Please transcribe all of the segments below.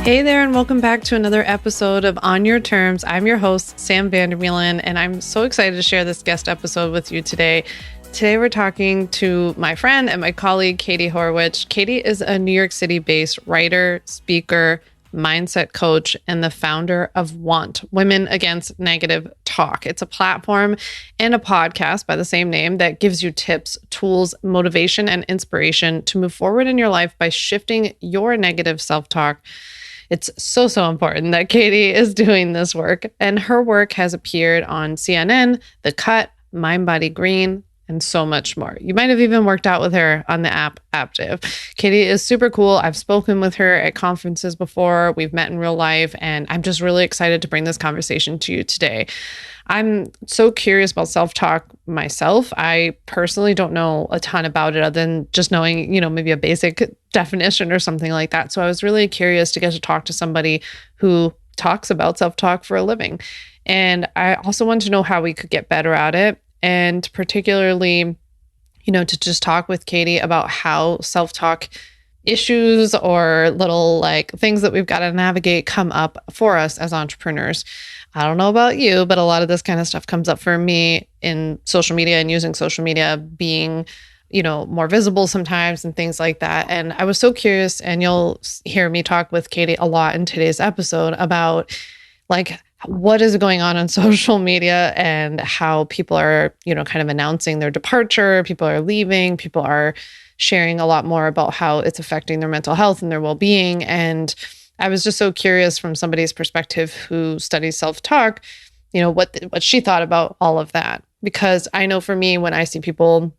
Hey there, and welcome back to another episode of On Your Terms. I'm your host, Sam Vander, and I'm so excited to share this guest episode with you today. Today, we're talking to my friend and my colleague, Katie Horwitch. Katie is a New York City-based writer, speaker, mindset coach, and the founder of Want, Women Against Negative Talk. It's a platform and a podcast by the same name that gives you tips, tools, motivation, and inspiration to move forward in your life by shifting your negative self-talk. It's so important that Katie is doing this work, and her work has appeared on CNN, The Cut, Mind Body Green, and so much more. You might have even worked out with her on the app Aptive. Katie is super cool. I've spoken with her at conferences before. We've met in real life, and I'm just really excited to bring this conversation to you today. I'm so curious about self-talk myself. I personally don't know a ton about it other than just knowing, maybe a basic definition or something like that. So I was really curious to get to talk to somebody who talks about self-talk for a living. And I also wanted to know how we could get better at it. And particularly, to just talk with Katie about how self-talk issues or little things that we've got to navigate come up for us as entrepreneurs. I don't know about you, but a lot of this kind of stuff comes up for me in social media and using social media being, more visible sometimes and things like that. And I was so curious, and you'll hear me talk with Katie a lot in today's episode about what is going on social media and how people are, kind of announcing their departure. People are leaving. People are sharing a lot more about how it's affecting their mental health and their well-being. And I was just so curious from somebody's perspective who studies self-talk, what she thought about all of that. Because I know for me, when I see people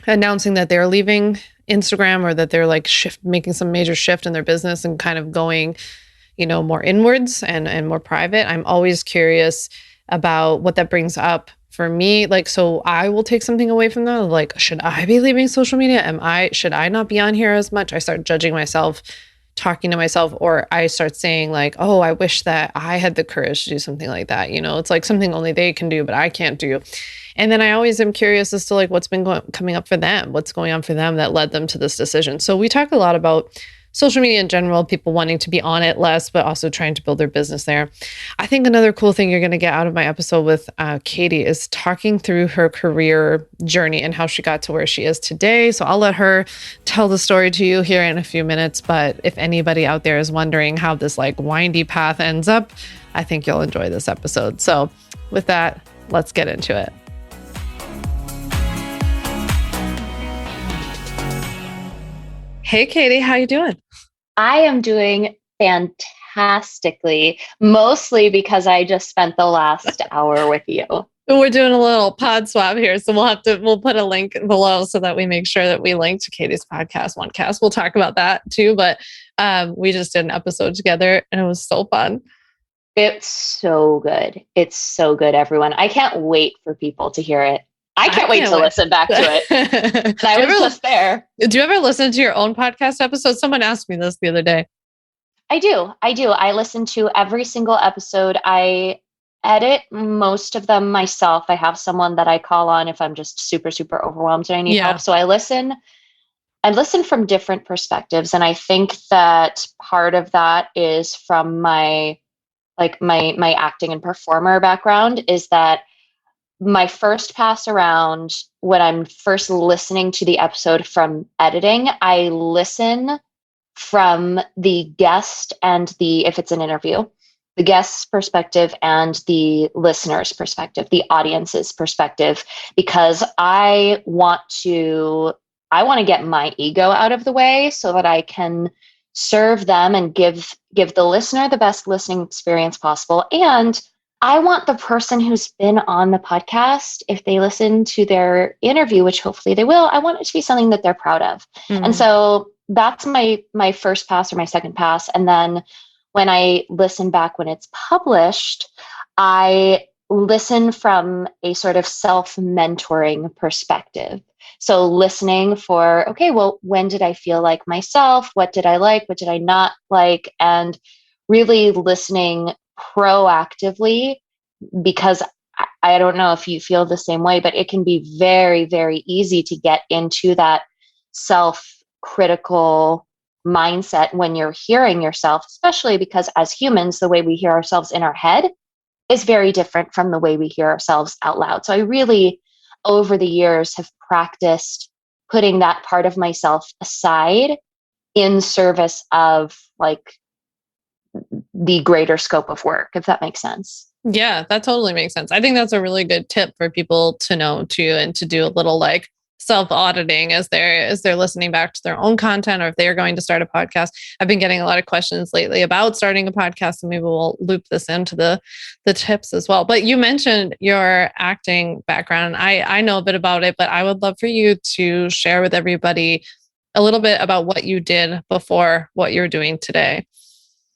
announcing that they're leaving Instagram or that they're making some major shift in their business and kind of going, more inwards and more private, I'm always curious about what that brings up for me. So I will take something away from that. Should I be leaving social media? Should I not be on here as much? I start judging myself, talking to myself, or I start saying oh, I wish that I had the courage to do something like that. It's something only they can do, but I can't do. And then I always am curious as to what's been coming up for them, what's going on for them that led them to this decision. So we talk a lot about social media in general, people wanting to be on it less, but also trying to build their business there. I think another cool thing you're going to get out of my episode with Katie is talking through her career journey and how she got to where she is today. So I'll let her tell the story to you here in a few minutes. But if anybody out there is wondering how this windy path ends up, I think you'll enjoy this episode. So with that, let's get into it. Hey, Katie, how you doing? I am doing fantastically, mostly because I just spent the last hour with you. We're doing a little pod swap here, so we'll put a link below so that we make sure that we link to Katie's podcast, OneCast. We'll talk about that too, but we just did an episode together and it was so fun. It's so good. It's so good, everyone. I can't wait for people to hear it. I can't wait to listen back to it. And I was just there. Do you ever listen to your own podcast episodes? Someone asked me this the other day. I do. I listen to every single episode. I edit most of them myself. I have someone that I call on if I'm just super, super overwhelmed and I need help. So I listen from different perspectives. And I think that part of that is from my acting and performer background is that my first pass around, when I'm first listening to the episode from editing, I listen from the guest and if it's an interview, the guest's perspective and the listener's perspective, the audience's perspective, because I want to get my ego out of the way so that I can serve them and give the listener the best listening experience possible. And I want the person who's been on the podcast, if they listen to their interview, which hopefully they will, I want it to be something that they're proud of. Mm-hmm. And so that's my first pass or my second pass. And then when I listen back when it's published, I listen from a sort of self-mentoring perspective. So listening for, okay, well, when did I feel like myself? What did I like? What did I not like? And really listening proactively, because I don't know if you feel the same way, but it can be very, very easy to get into that self-critical mindset when you're hearing yourself, especially because as humans, the way we hear ourselves in our head is very different from the way we hear ourselves out loud. So I really, over the years, have practiced putting that part of myself aside in service of like the greater scope of work, if that makes sense. Yeah, that totally makes sense. I think that's a really good tip for people to know too, and to do a little like self-auditing as they're listening back to their own content, or if they are going to start a podcast. I've been getting a lot of questions lately about starting a podcast, and maybe we'll loop this into the tips as well. But you mentioned your acting background. I know a bit about it, but I would love for you to share with everybody a little bit about what you did before what you're doing today.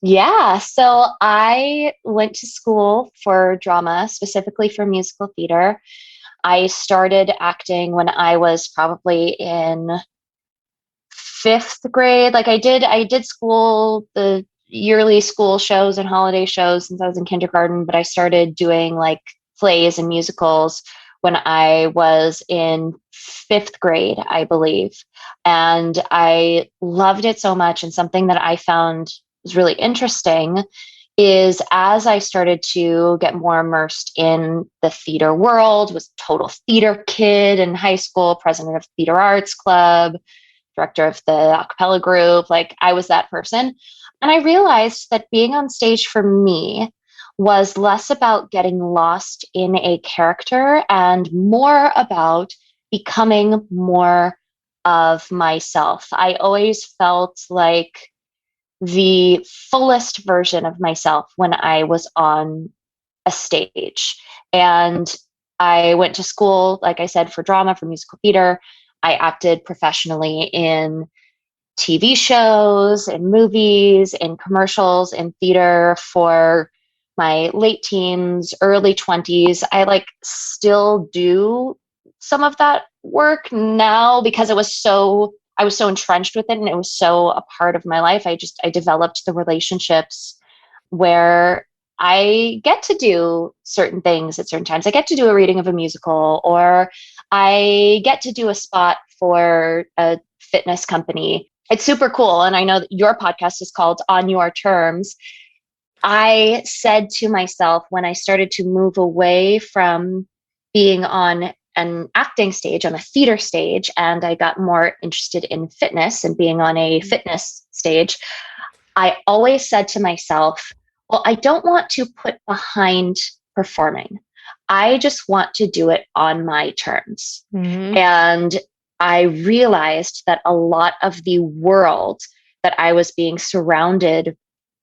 Yeah. So I went to school for drama, specifically for musical theater. I started acting when I was probably in fifth grade. Like I did school, the yearly school shows and holiday shows since I was in kindergarten, but I started doing like plays and musicals when I was in fifth grade, I believe. And I loved it so much. And something that I found was really interesting is as I started to get more immersed in the theater world, was a total theater kid in high school, president of Theater Arts Club, director of the a cappella group. Like I was that person. And I realized that being on stage for me was less about getting lost in a character and more about becoming more of myself. I always felt like the fullest version of myself when I was on a stage. And I went to school, like I said, for drama, for musical theater. I acted professionally in TV shows, in movies, in commercials, in theater for my late teens, early 20s. I like still do some of that work now because I was so entrenched with it and it was so a part of my life. I developed the relationships where I get to do certain things at certain times. I get to do a reading of a musical, or I get to do a spot for a fitness company. It's super cool. And I know that your podcast is called On Your Terms. I said to myself when I started to move away from being on an acting stage, on a theater stage, and I got more interested in fitness and being on a fitness stage, I always said to myself, well, I don't want to put behind performing. I just want to do it on my terms. Mm-hmm. And I realized that a lot of the world that I was being surrounded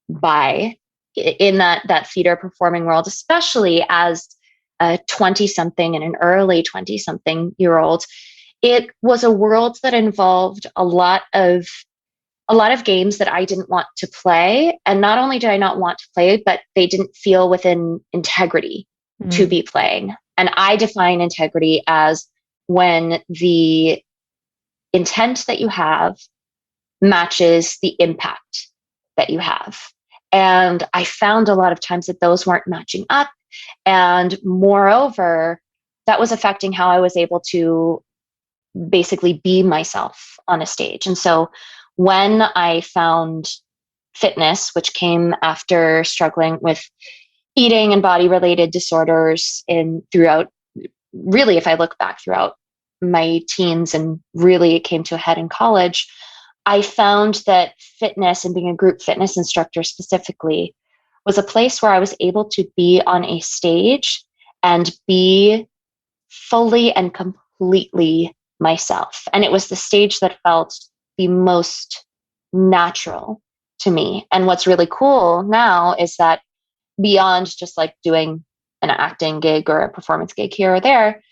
by in that theater performing world, especially as a 20-something and an early 20-something-year-old, it was a world that involved a lot of games that I didn't want to play. And not only did I not want to play, but they didn't feel within integrity to be playing. And I define integrity as when the intent that you have matches the impact that you have. And I found a lot of times that those weren't matching up. And moreover, that was affecting how I was able to basically be myself on a stage. And so when I found fitness, which came after struggling with eating and body related disorders throughout, really, if I look back throughout my teens, and really it came to a head in college, I found that fitness and being a group fitness instructor specifically was a place where I was able to be on a stage and be fully and completely myself. And it was the stage that felt the most natural to me. And what's really cool now is that beyond just like doing an acting gig or a performance gig here or there,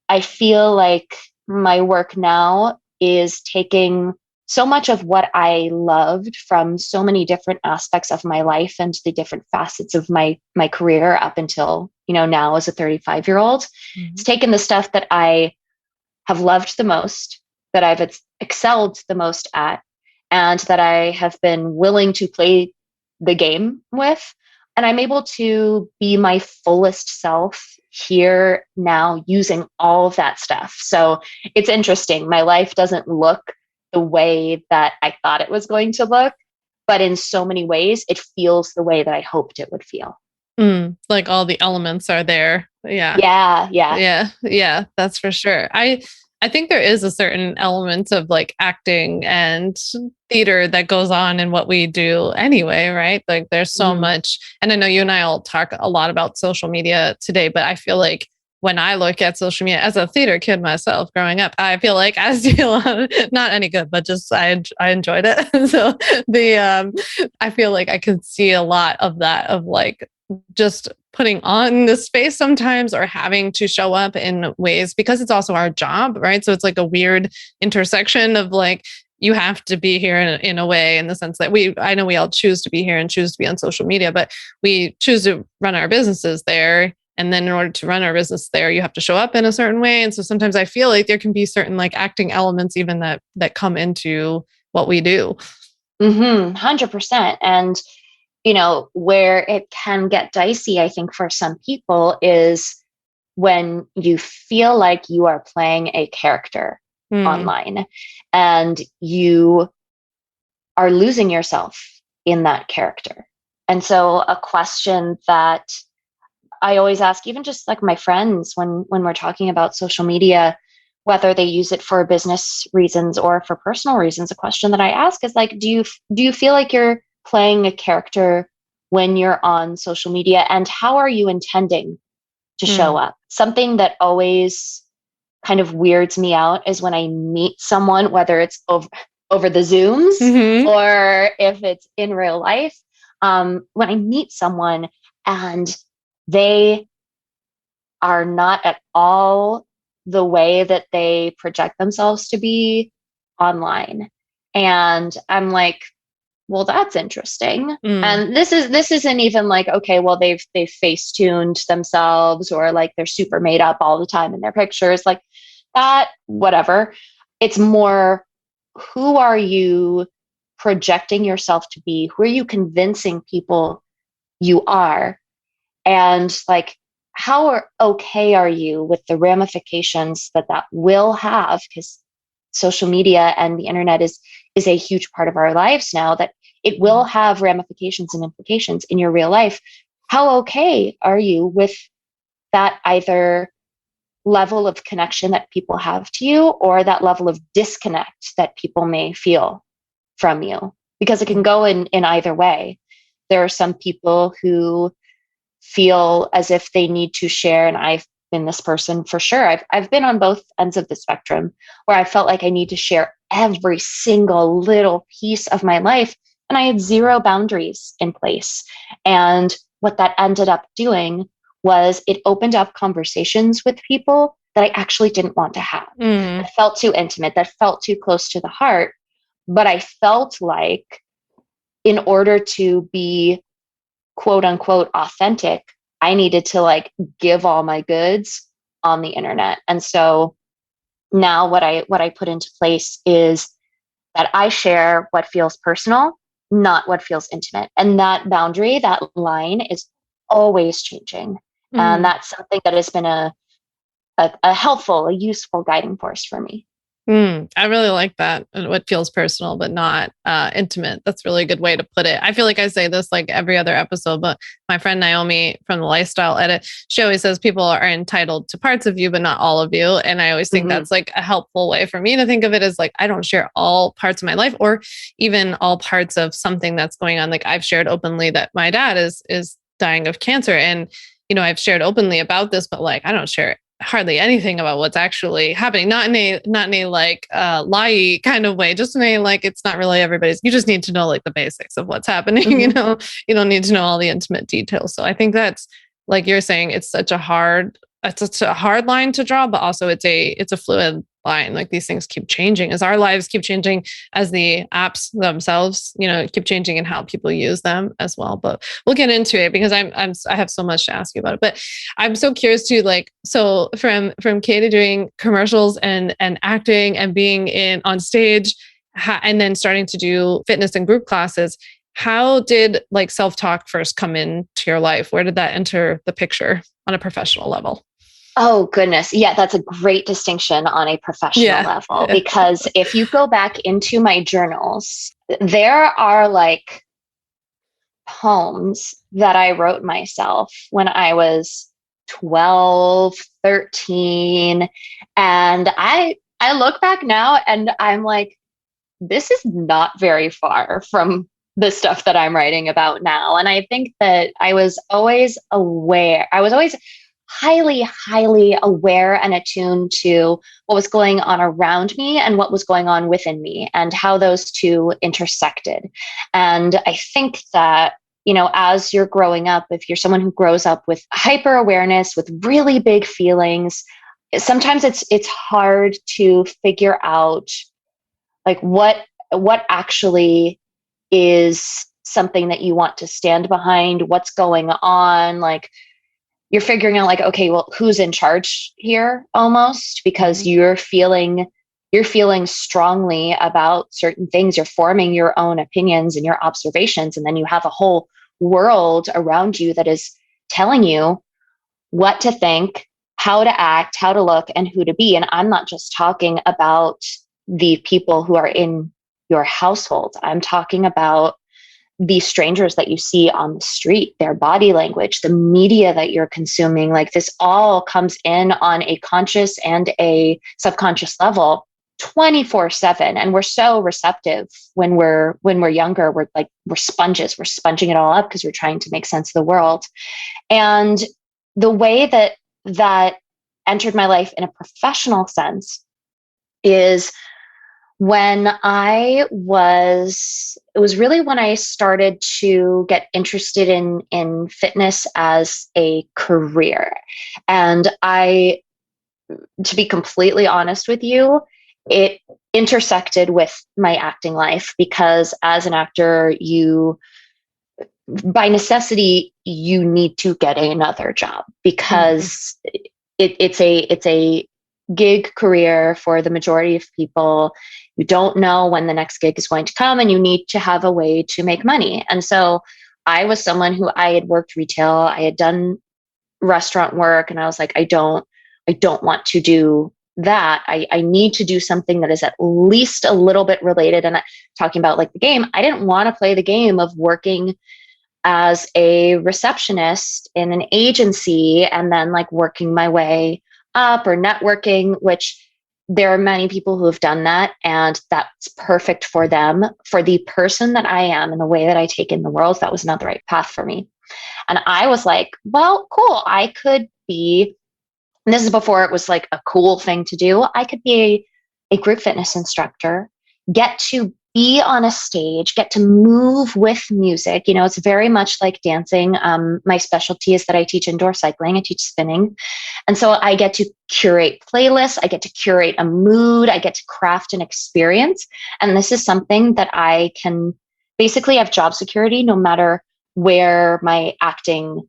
I feel like my work now is taking so much of what I loved from so many different aspects of my life and the different facets of my career up until, now as a 35-year-old. Mm-hmm. It's taken the stuff that I have loved the most, that I've excelled the most at, and that I have been willing to play the game with. And I'm able to be my fullest self here now using all of that stuff. So it's interesting. My life doesn't look the way that I thought it was going to look, but in so many ways, it feels the way that I hoped it would feel. Like all the elements are there. Yeah. Yeah, that's for sure. I think there is a certain element of like acting and theater that goes on in what we do anyway, right? Like there's so much, and I know you and I will talk a lot about social media today, but I feel like when I look at social media as a theater kid myself growing up, I feel like I see a lot, not any good, but just I enjoyed it. So I feel like I could see a lot of that, of like just putting on the space sometimes, or having to show up in ways because it's also our job, right? So it's like a weird intersection of like, you have to be here in a way, in the sense that I know we all choose to be here and choose to be on social media, but we choose to run our businesses there. And then in order to run our business there, you have to show up in a certain way. And so sometimes I feel like there can be certain like acting elements even that come into what we do. 100%. And where it can get dicey, I think, for some people is when you feel like you are playing a character online and you are losing yourself in that character. And so a question that I always ask, even just like my friends, when we're talking about social media, whether they use it for business reasons or for personal reasons, a question that I ask is like, do you feel like you're playing a character when you're on social media, and how are you intending to show up? Something that always kind of weirds me out is when I meet someone, whether it's over the Zooms or if it's in real life, when I meet someone and they are not at all the way that they project themselves to be online. And I'm like, well, that's interesting. And this isn't even like, okay, well, they've face-tuned themselves, or like they're super made up all the time in their pictures, like that, whatever. It's more, who are you projecting yourself to be? Who are you convincing people you are? And like, how okay are you with the ramifications that will have? Because social media and the internet is a huge part of our lives now, that it will have ramifications and implications in your real life. How okay are you with that either level of connection that people have to you, or that level of disconnect that people may feel from you? Because it can go in either way. There are some people who feel as if they need to share, and I've been this person for sure. I've been on both ends of the spectrum, where I felt like I need to share every single little piece of my life, and I had zero boundaries in place. And what that ended up doing was it opened up conversations with people that I actually didn't want to have. That felt too intimate, that felt too close to the heart. But I felt like in order to be quote unquote authentic, I needed to like give all my goods on the internet. And so now what I put into place is that I share what feels personal, not what feels intimate. And that boundary, that line is always changing. And that's something that has been a helpful, a useful guiding force for me. I really like that. What feels personal, but not intimate. That's a really good way to put it. I feel like I say this like every other episode, but my friend Naomi from the Lifestyle Edit, she always says people are entitled to parts of you, but not all of you. And I always think that's like a helpful way for me to think of it, as like, I don't share all parts of my life, or even all parts of something that's going on. Like I've shared openly that my dad is dying of cancer. And, I've shared openly about this, but like, I don't share hardly anything about what's actually happening. Not in a like lie kind of way, just in a like, it's not really everybody's, you just need to know like the basics of what's happening. You don't need to know all the intimate details. So I think that's, like you're saying, it's such a hard line to draw, but also it's a fluid line. Like these things keep changing as our lives keep changing, as the apps themselves, keep changing, and how people use them as well. But we'll get into it, because I have so much to ask you about it. But I'm so curious to like, so from Katie doing commercials and acting and being on stage, and then starting to do fitness and group classes, how did like self-talk first come into your life? Where did that enter the picture on a professional level? Oh, goodness. Yeah, that's a great distinction on a professional level, because if you go back into my journals, there are like poems that I wrote myself when I was 12, 13. And I look back now and I'm like, this is not very far from the stuff that I'm writing about now. And I think that I was always aware. I was always highly, highly aware and attuned to what was going on around me and what was going on within me and how those two intersected. And I think that, you know, as you're growing up, if you're someone who grows up with hyper awareness, with really big feelings, sometimes it's hard to figure out like what actually is something that you want to stand behind, what's going on. Like, you're figuring out like, okay, well, who's in charge here, almost, because you're feeling strongly about certain things. You're forming your own opinions and your observations, and then you have a whole world around you that is telling you what to think, how to act, how to look, and who to be. And I'm not just talking about the people who are in your household. I'm talking about the strangers that you see on the street, their body language, the media that you're consuming. Like, this all comes in on a conscious and a subconscious level 24/7. And we're so receptive when we're younger. We're sponges. We're sponging it all up because we're trying to make sense of the world. And the way that entered my life in a professional sense is when it was really when I started to get interested in fitness as a career. And to be completely honest with you, it intersected with my acting life, because as an actor, by necessity, you need to get another job, because it's a gig career for the majority of people. You don't know when the next gig is going to come, and you need to have a way to make money. And so I was someone who, I had worked retail, I had done restaurant work, and I was like, I don't want to do that. I need to do something that is at least a little bit related. And talking about like the game, I didn't want to play the game of working as a receptionist in an agency and then like working my way up, or networking, which there are many people who have done that, and that's perfect for them. For the person that I am and the way that I take in the world, that was not the right path for me. And I was like, well, cool. I could be, and this is before it was like a cool thing to do, I could be a group fitness instructor, get to be on a stage, get to move with music. You know, it's very much like dancing. My specialty is that I teach indoor cycling, I teach spinning. And so I get to curate playlists, I get to curate a mood, I get to craft an experience. And this is something that I can basically have job security no matter where my acting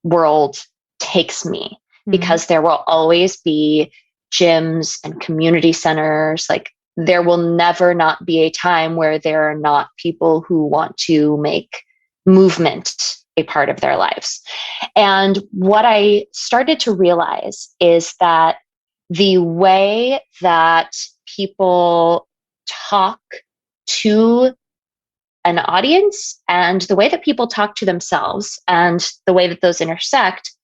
world takes me, because there will always be gyms and community centers. Like, there will never not be a time where there are not people who want to make movement a part of their lives. And what I started to realize is that the way that people talk to an audience and the way that people talk to themselves and the way that those intersect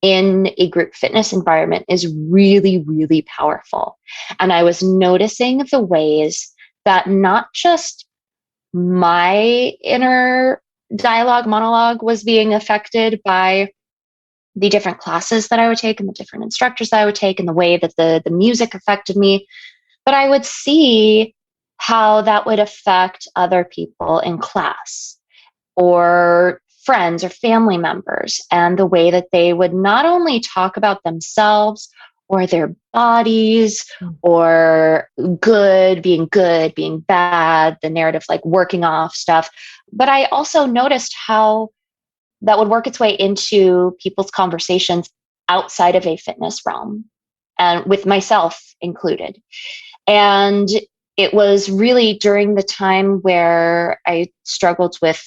in a group fitness environment is really, really powerful. And I was noticing the ways that not just my inner monologue was being affected by the different classes that I would take and the different instructors that I would take and the way that the music affected me, but I would see how that would affect other people in class or friends or family members, and the way that they would not only talk about themselves or their bodies or being bad, the narrative like working off stuff. But I also noticed how that would work its way into people's conversations outside of a fitness realm, and with myself included. And it was really during the time where I struggled with,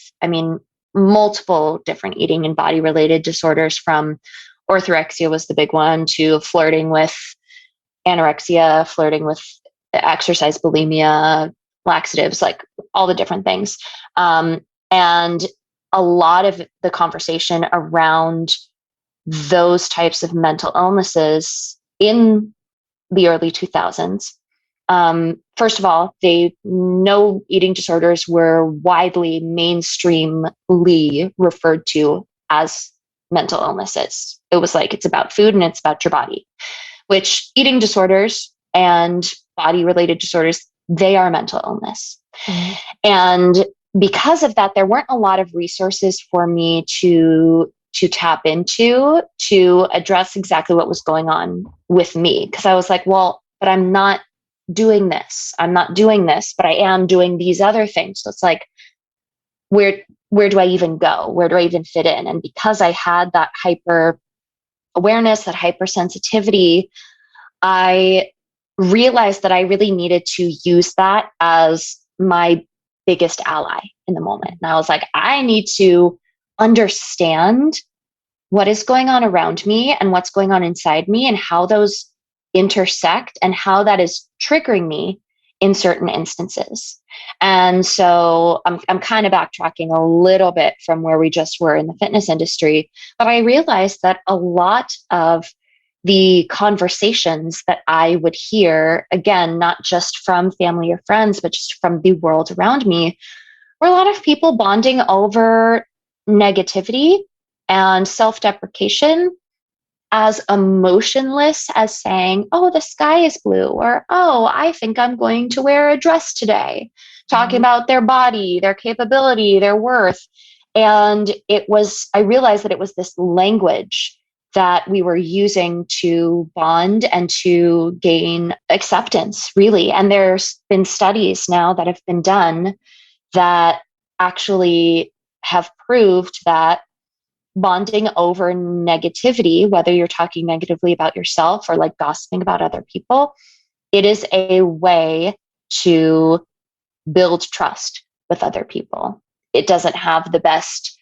multiple different eating and body related disorders, from orthorexia was the big one, to flirting with anorexia, flirting with exercise bulimia, laxatives, like all the different things. And a lot of the conversation around those types of mental illnesses in the early 2000s. First of all, no eating disorders were widely mainstreamly referred to as mental illnesses. It was like, it's about food and it's about your body, which eating disorders and body related disorders, they are mental illness. Mm-hmm. And because of that, there weren't a lot of resources for me to tap into to address exactly what was going on with me. Because I was like, well, but I'm not doing this. I'm not doing this, but I am doing these other things. So it's like, where do I even go? Where do I even fit in? And because I had that hyper awareness, that hypersensitivity, I realized that I really needed to use that as my biggest ally in the moment. And I was like, I need to understand what is going on around me and what's going on inside me and how those intersect and how that is triggering me in certain instances. And so I'm kind of backtracking a little bit from where we just were in the fitness industry, but I realized that a lot of the conversations that I would hear, again, not just from family or friends, but just from the world around me, were a lot of people bonding over negativity and self-deprecation as emotionless as saying, oh, the sky is blue, or, oh, I think I'm going to wear a dress today, talking about their body, their capability, their worth. And I realized that it was this language that we were using to bond and to gain acceptance, really. And there's been studies now that have been done that actually have proved that bonding over negativity, whether you're talking negatively about yourself or like gossiping about other people, it is a way to build trust with other people. It doesn't have the best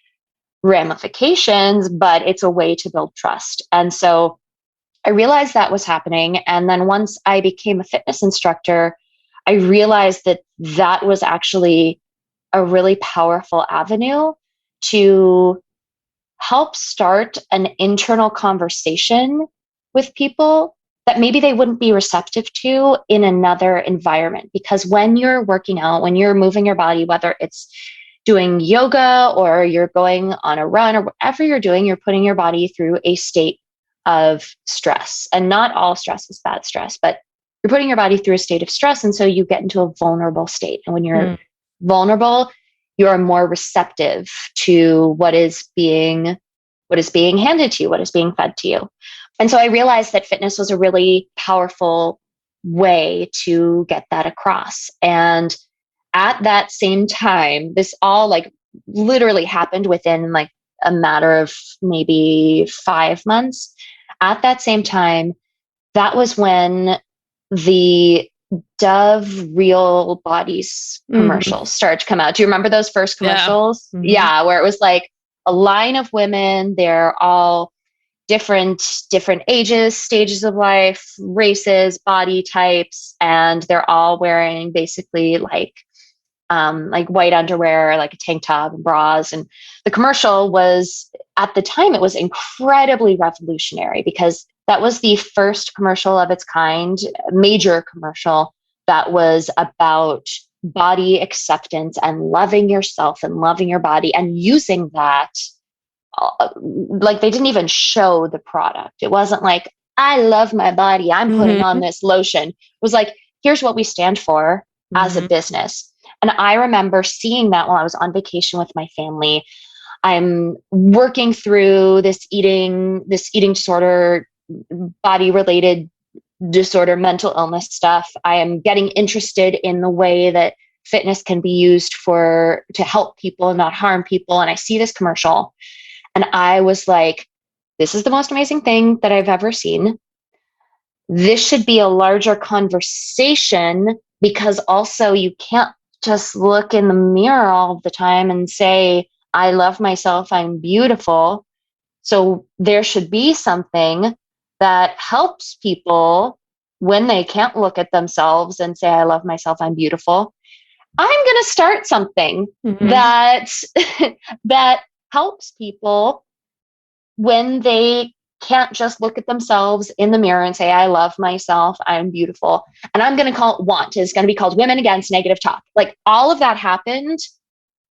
ramifications, but it's a way to build trust. And so I realized that was happening. And then once I became a fitness instructor, I realized that that was actually a really powerful avenue to help start an internal conversation with people that maybe they wouldn't be receptive to in another environment. Because when you're working out, when you're moving your body, whether it's doing yoga or you're going on a run or whatever you're doing, you're putting your body through a state of stress. And not all stress is bad stress, but you're putting your body through a state of stress. And so you get into a vulnerable state. And when you're vulnerable, you're more receptive to what is being handed to you, what is being fed to you. And so I realized that fitness was a really powerful way to get that across. And at that same time, this all like literally happened within like a matter of maybe 5 months. At that same time, that was when the Dove Real Bodies commercials started to come out. Do you remember those first commercials? Yeah, where it was like a line of women. They're all different ages, stages of life, races, body types, and they're all wearing basically like white underwear, like a tank top and bras. And the commercial was, at the time, it was incredibly revolutionary because that was the first commercial of its kind, major commercial that was about body acceptance and loving yourself and loving your body and using that. Like they didn't even show the product. It wasn't like, I love my body, I'm putting on this lotion. It was like, here's what we stand for as a business. And I remember seeing that while I was on vacation with my family. I'm working through this eating disorder, body related disorder, mental illness stuff. I am getting interested in the way that fitness can be used to help people and not harm people. And I see this commercial and I was like, this is the most amazing thing that I've ever seen. This should be a larger conversation, because also you can't just look in the mirror all the time and say, I love myself, I'm beautiful. So there should be something that helps people when they can't look at themselves and say, I love myself, I'm beautiful. I'm going to start something that that helps people when they can't just look at themselves in the mirror and say, I love myself, I'm beautiful. And I'm going to call it WANT. It's going to be called Women Against Negative Talk. Like all of that happened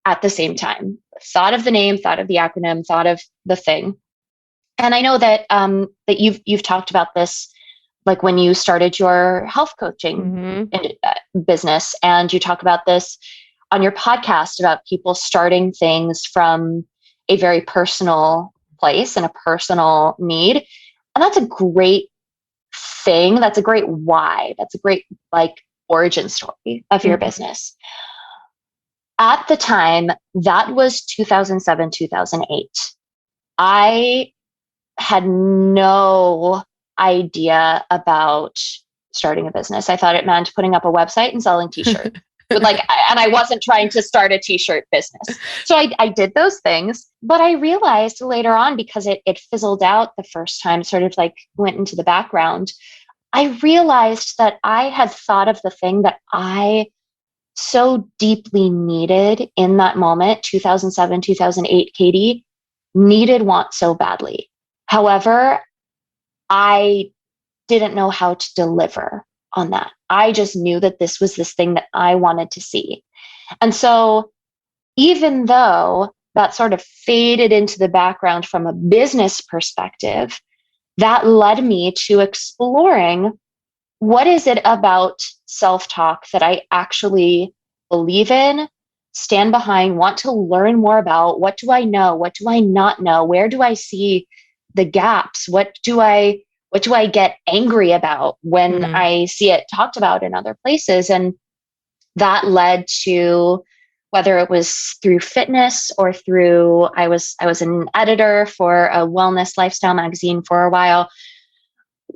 at the same time. Thought of the name, thought of the acronym, thought of the thing. And I know that that you've talked about this, like when you started your health coaching business, and you talk about this on your podcast about people starting things from a very personal place and a personal need. And that's a great thing. That's a great why. That's a great like origin story of your business. At the time, that was 2007, 2008. I had no idea about starting a business. I thought it meant putting up a website and selling t-shirts. And I wasn't trying to start a t-shirt business. So I did those things, but I realized later on, because it fizzled out the first time, sort of like went into the background. I realized that I had thought of the thing that I so deeply needed in that moment, 2007, 2008, Katie, needed want so badly. However, I didn't know how to deliver on that. I just knew that this was this thing that I wanted to see. And so even though that sort of faded into the background from a business perspective, that led me to exploring what is it about self-talk that I actually believe in, stand behind, want to learn more about. What do I know? What do I not know? Where do I see the gaps? What do I get angry about when I see it talked about in other places? And that led to, whether it was through fitness or through, I was an editor for a wellness lifestyle magazine for a while.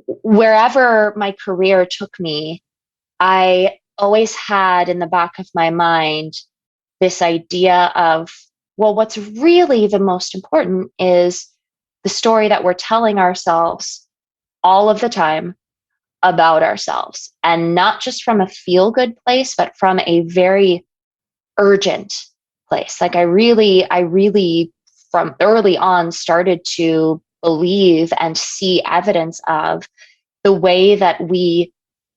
Wherever my career took me, I always had in the back of my mind this idea of, well, what's really the most important is the story that we're telling ourselves all of the time about ourselves, and not just from a feel-good place, but from a very urgent place. Like I really from early on started to believe and see evidence of the way that we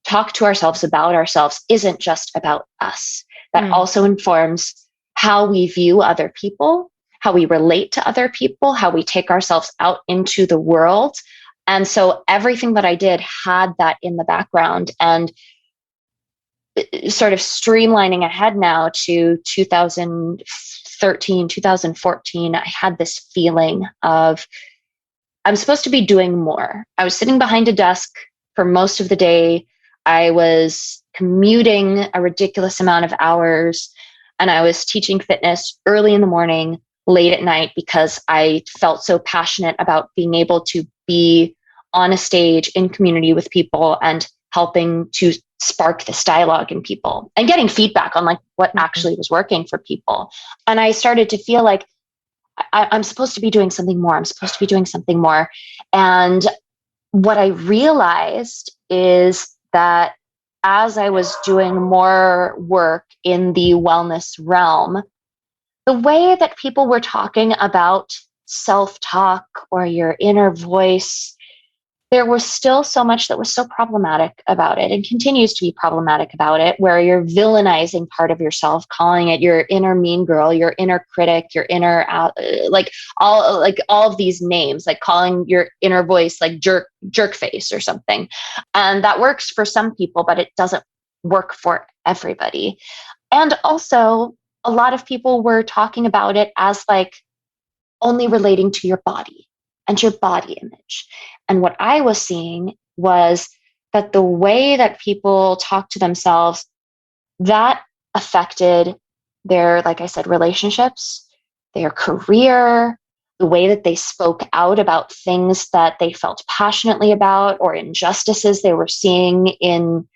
talk to ourselves about ourselves isn't just about us. That also informs how we view other people, how we relate to other people, how we take ourselves out into the world. And so everything that I did had that in the background. And sort of streamlining ahead now to 2013, 2014, I had this feeling of, I'm supposed to be doing more. I was sitting behind a desk for most of the day. I was commuting a ridiculous amount of hours, and I was teaching fitness early in the morning, late at night, because I felt so passionate about being able to be on a stage in community with people and helping to spark this dialogue in people and getting feedback on like what actually was working for people. And I started to feel like I'm supposed to be doing something more. I'm supposed to be doing something more. And what I realized is that as I was doing more work in the wellness realm, the way that people were talking about self-talk or your inner voice, there was still so much that was so problematic about it, and continues to be problematic about it, where you're villainizing part of yourself, calling it your inner mean girl, your inner critic, your inner like all of these names, like calling your inner voice like jerk face or something. And that works for some people, but it doesn't work for everybody. And also, a lot of people were talking about it as like only relating to your body and your body image. And what I was seeing was that the way that people talk to themselves, that affected their, like I said, relationships, their career, the way that they spoke out about things that they felt passionately about, or injustices they were seeing in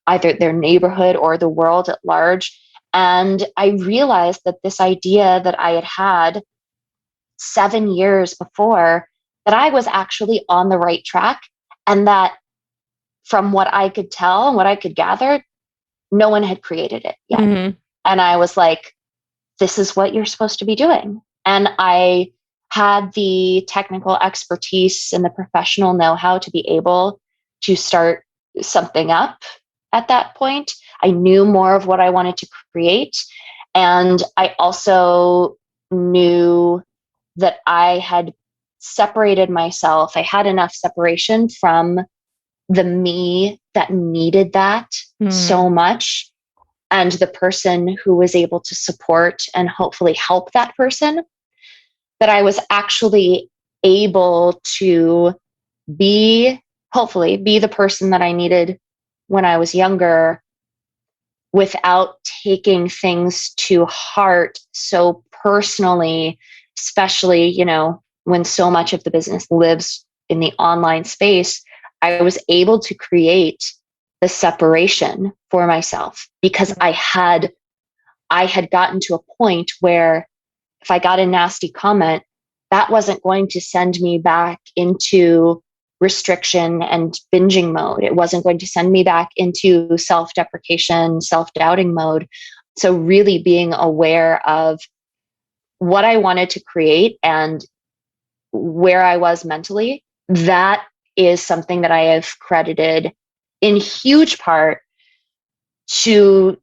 either their neighborhood or the world at large. And I realized that this idea that I had 7 years before that I was actually on the right track, and that from what I could tell and what I could gather, no one had created it yet. Mm-hmm. And I was like, this is what you're supposed to be doing. And I had the technical expertise and the professional know-how to be able to start something up at that point. I knew more of what I wanted to create. And I also knew that I had separated myself. I had enough separation from the me that needed that so much, and the person who was able to support and hopefully help that person, that I was actually able to hopefully be the person that I needed when I was younger, without taking things to heart so personally, especially, when so much of the business lives in the online space. I was able to create the separation for myself because I had gotten to a point where if I got a nasty comment, that wasn't going to send me back into restriction and binging mode. It wasn't going to send me back into self-deprecation, self-doubting mode. So really being aware of what I wanted to create and where I was mentally, that is something that I have credited in huge part to,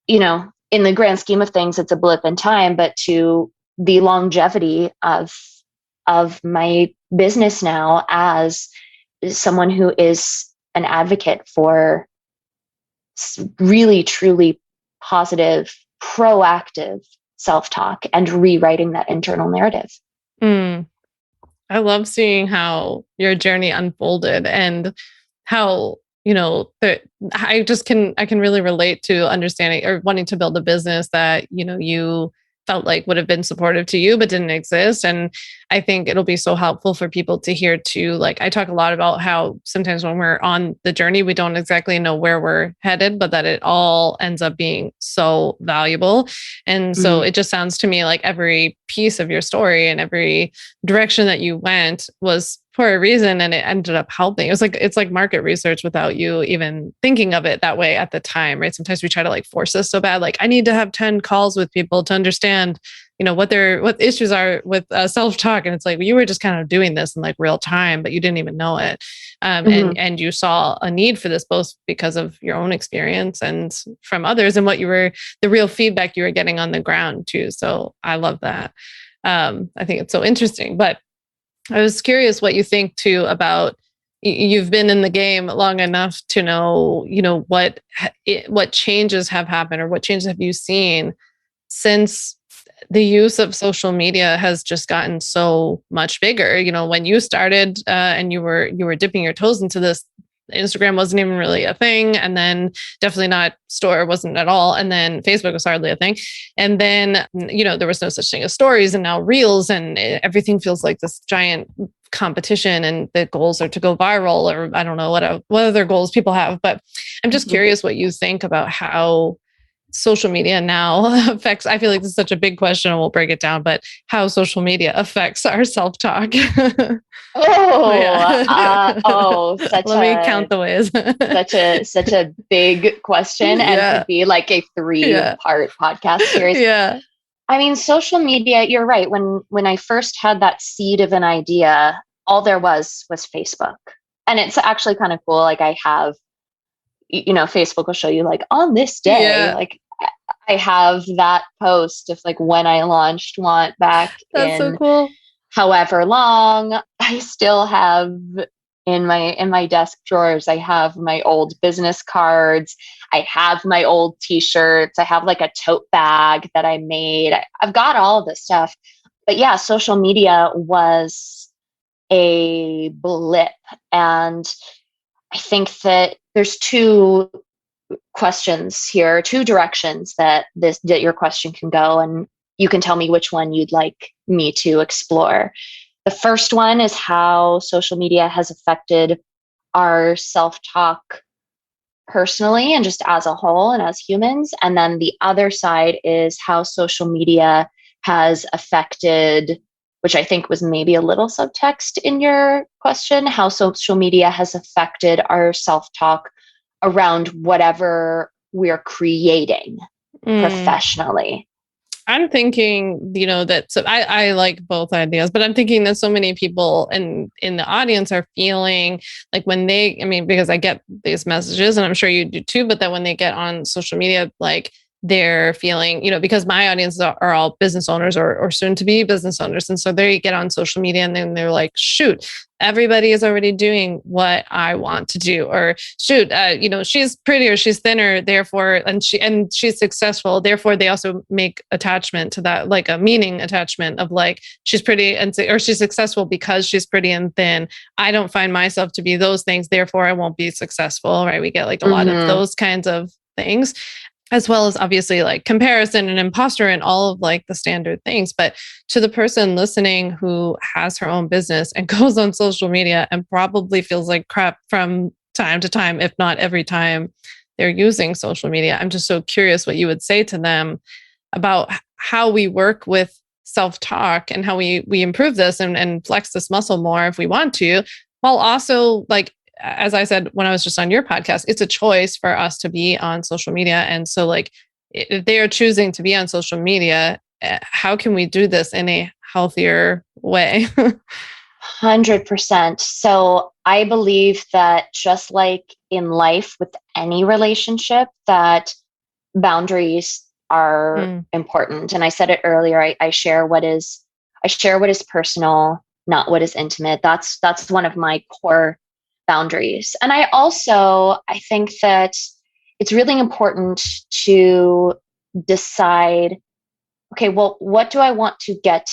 in the grand scheme of things, it's a blip in time, but to the longevity of my business now as someone who is an advocate for really, truly positive, proactive self-talk and rewriting that internal narrative. I love seeing how your journey unfolded and how, I can really relate to understanding or wanting to build a business that, you felt like would have been supportive to you, but didn't exist. And I think it'll be so helpful for people to hear too. Like I talk a lot about how sometimes when we're on the journey, we don't exactly know where we're headed, but that it all ends up being so valuable. And so it just sounds to me like every piece of your story and every direction that you went was for a reason, and it ended up helping. It's like market research without you even thinking of it that way at the time, right? Sometimes we try to like force this so bad. Like I need to have 10 calls with people to understand, what issues are with self-talk. And it's like, well, you were just kind of doing this in like real time, but you didn't even know it. And you saw a need for this both because of your own experience and from others and the real feedback you were getting on the ground too. So I love that. I think it's so interesting, but I was curious what you think too about, you've been in the game long enough to know, what changes have happened or what changes have you seen since the use of social media has just gotten so much bigger. When you started and you were dipping your toes into this, Instagram wasn't even really a thing. And then definitely not store wasn't at all. And then Facebook was hardly a thing. And then, there was no such thing as stories and now reels, and everything feels like this giant competition, and the goals are to go viral, or I don't know what other goals people have, but I'm just curious what you think about how social media now affects, I feel like this is such a big question and we'll break it down, but how social media affects our self-talk. Let me count the ways. such a big question and could be like a 3-part podcast series. Yeah. I mean, social media, you're right. When I first had that seed of an idea, all there was Facebook. And it's actually kind of cool. Like I have, Facebook will show you like on this day, like I have that post of like when I launched Want back. That's so cool. However long. I still have in my desk drawers, I have my old business cards. I have my old t-shirts. I have like a tote bag that I made. I've got all of this stuff. But yeah, social media was a blip. And I think that there's two questions here, two directions that your question can go, and you can tell me which one you'd like me to explore. The first one is how social media has affected our self-talk personally and just as a whole and as humans. And then the other side is how social media has affected which I think was maybe a little subtext in your question, how social media has affected our self-talk around whatever we're creating professionally. I'm thinking, that so I like both ideas, but I'm thinking that so many people in the audience are feeling like when because I get these messages and I'm sure you do too, but that when they get on social media, like they're feeling, because my audience are all business owners or soon to be business owners. And so they get on social media and then they're like, shoot, everybody is already doing what I want to do, or shoot, she's prettier, she's thinner, therefore, and she's successful. Therefore, they also make attachment to that, like a meaning attachment of like, she's pretty or she's successful because she's pretty and thin. I don't find myself to be those things. Therefore, I won't be successful. Right. We get like a lot of those kinds of things, as well as obviously like comparison and imposter and all of like the standard things. But to the person listening who has her own business and goes on social media and probably feels like crap from time to time, if not every time they're using social media, I'm just so curious what you would say to them about how we work with self-talk and how we improve this and flex this muscle more if we want to, while also like, as I said, when I was just on your podcast, it's a choice for us to be on social media. And so like, if they are choosing to be on social media, how can we do this in a healthier way? 100%. So I believe that just like in life with any relationship, that boundaries are important. And I said it earlier, I share what is personal, not what is intimate. That's one of my core boundaries. And I think that it's really important to decide, okay, well, what do I want to get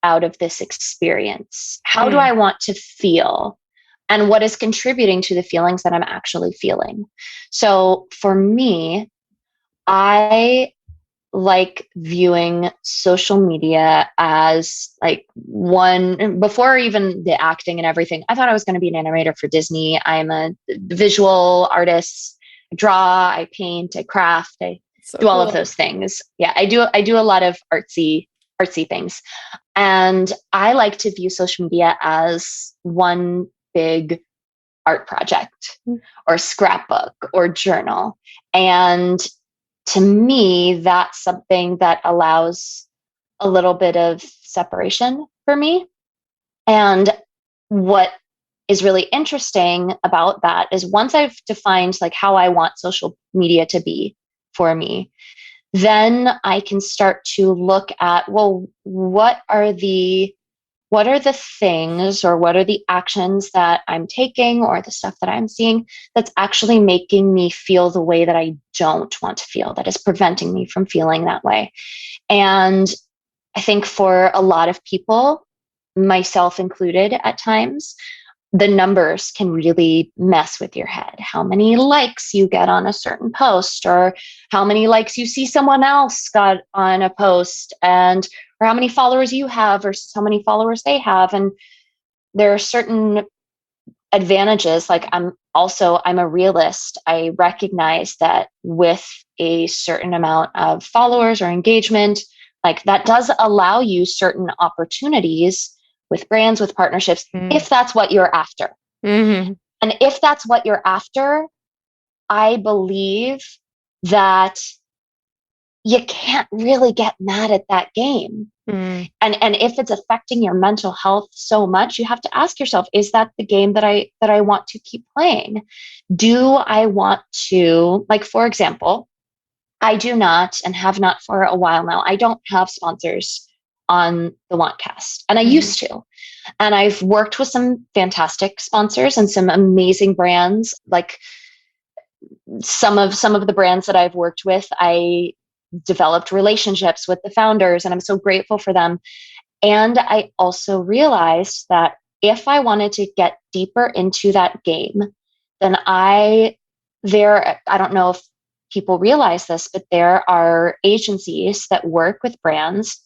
out of this experience? How do I want to feel? And what is contributing to the feelings that I'm actually feeling? So for me, I like viewing social media as like one, before even the acting and everything, I thought I was going to be an animator for Disney. I'm a visual artist. I draw, I paint, I craft, I do all of those things. Yeah, I do a lot of artsy things. And I like to view social media as one big art project or scrapbook or journal. And to me, that's something that allows a little bit of separation for me. And what is really interesting about that is once I've defined like how I want social media to be for me, then I can start to look at, well, what are the things or what are the actions that I'm taking or the stuff that I'm seeing that's actually making me feel the way that I don't want to feel, that is preventing me from feeling that way. And I think for a lot of people, myself included at times, the numbers can really mess with your head. How many likes you get on a certain post, or how many likes you see someone else got on a post, and or how many followers you have versus how many followers they have. And there are certain advantages. Like I'm a realist. I recognize that with a certain amount of followers or engagement, like that does allow you certain opportunities with brands, with partnerships, if that's what you're after. And if that's what you're after, I believe that you can't really get mad at that game. And if it's affecting your mental health so much, you have to ask yourself, is that the game that I want to keep playing? Do I want to, like, for example, I do not, and have not for a while now, I don't have sponsors on the Wantcast, and I used to. And I've worked with some fantastic sponsors and some amazing brands. Like some of the brands that I've worked with, I developed relationships with the founders, and I'm so grateful for them. And I also realized that if I wanted to get deeper into that game, then I don't know if people realize this, but there are agencies that work with brands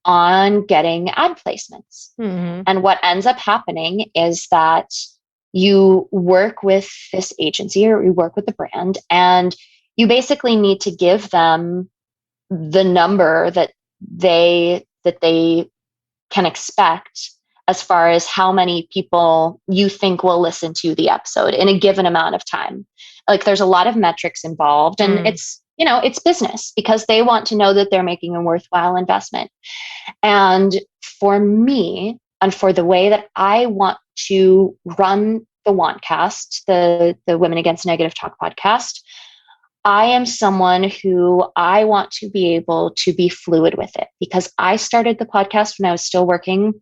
on getting ad placements. And what ends up happening is that you work with this agency or you work with the brand, and you basically need to give them the number that they can expect as far as how many people you think will listen to the episode in a given amount of time. Like there's a lot of metrics involved, and it's, you know, it's business because they want to know that they're making a worthwhile investment. And for me, and for the way that I want to run the Wantcast, the Women Against Negative Talk podcast, I am someone who I want to be able to be fluid with it, because I started the podcast when I was still working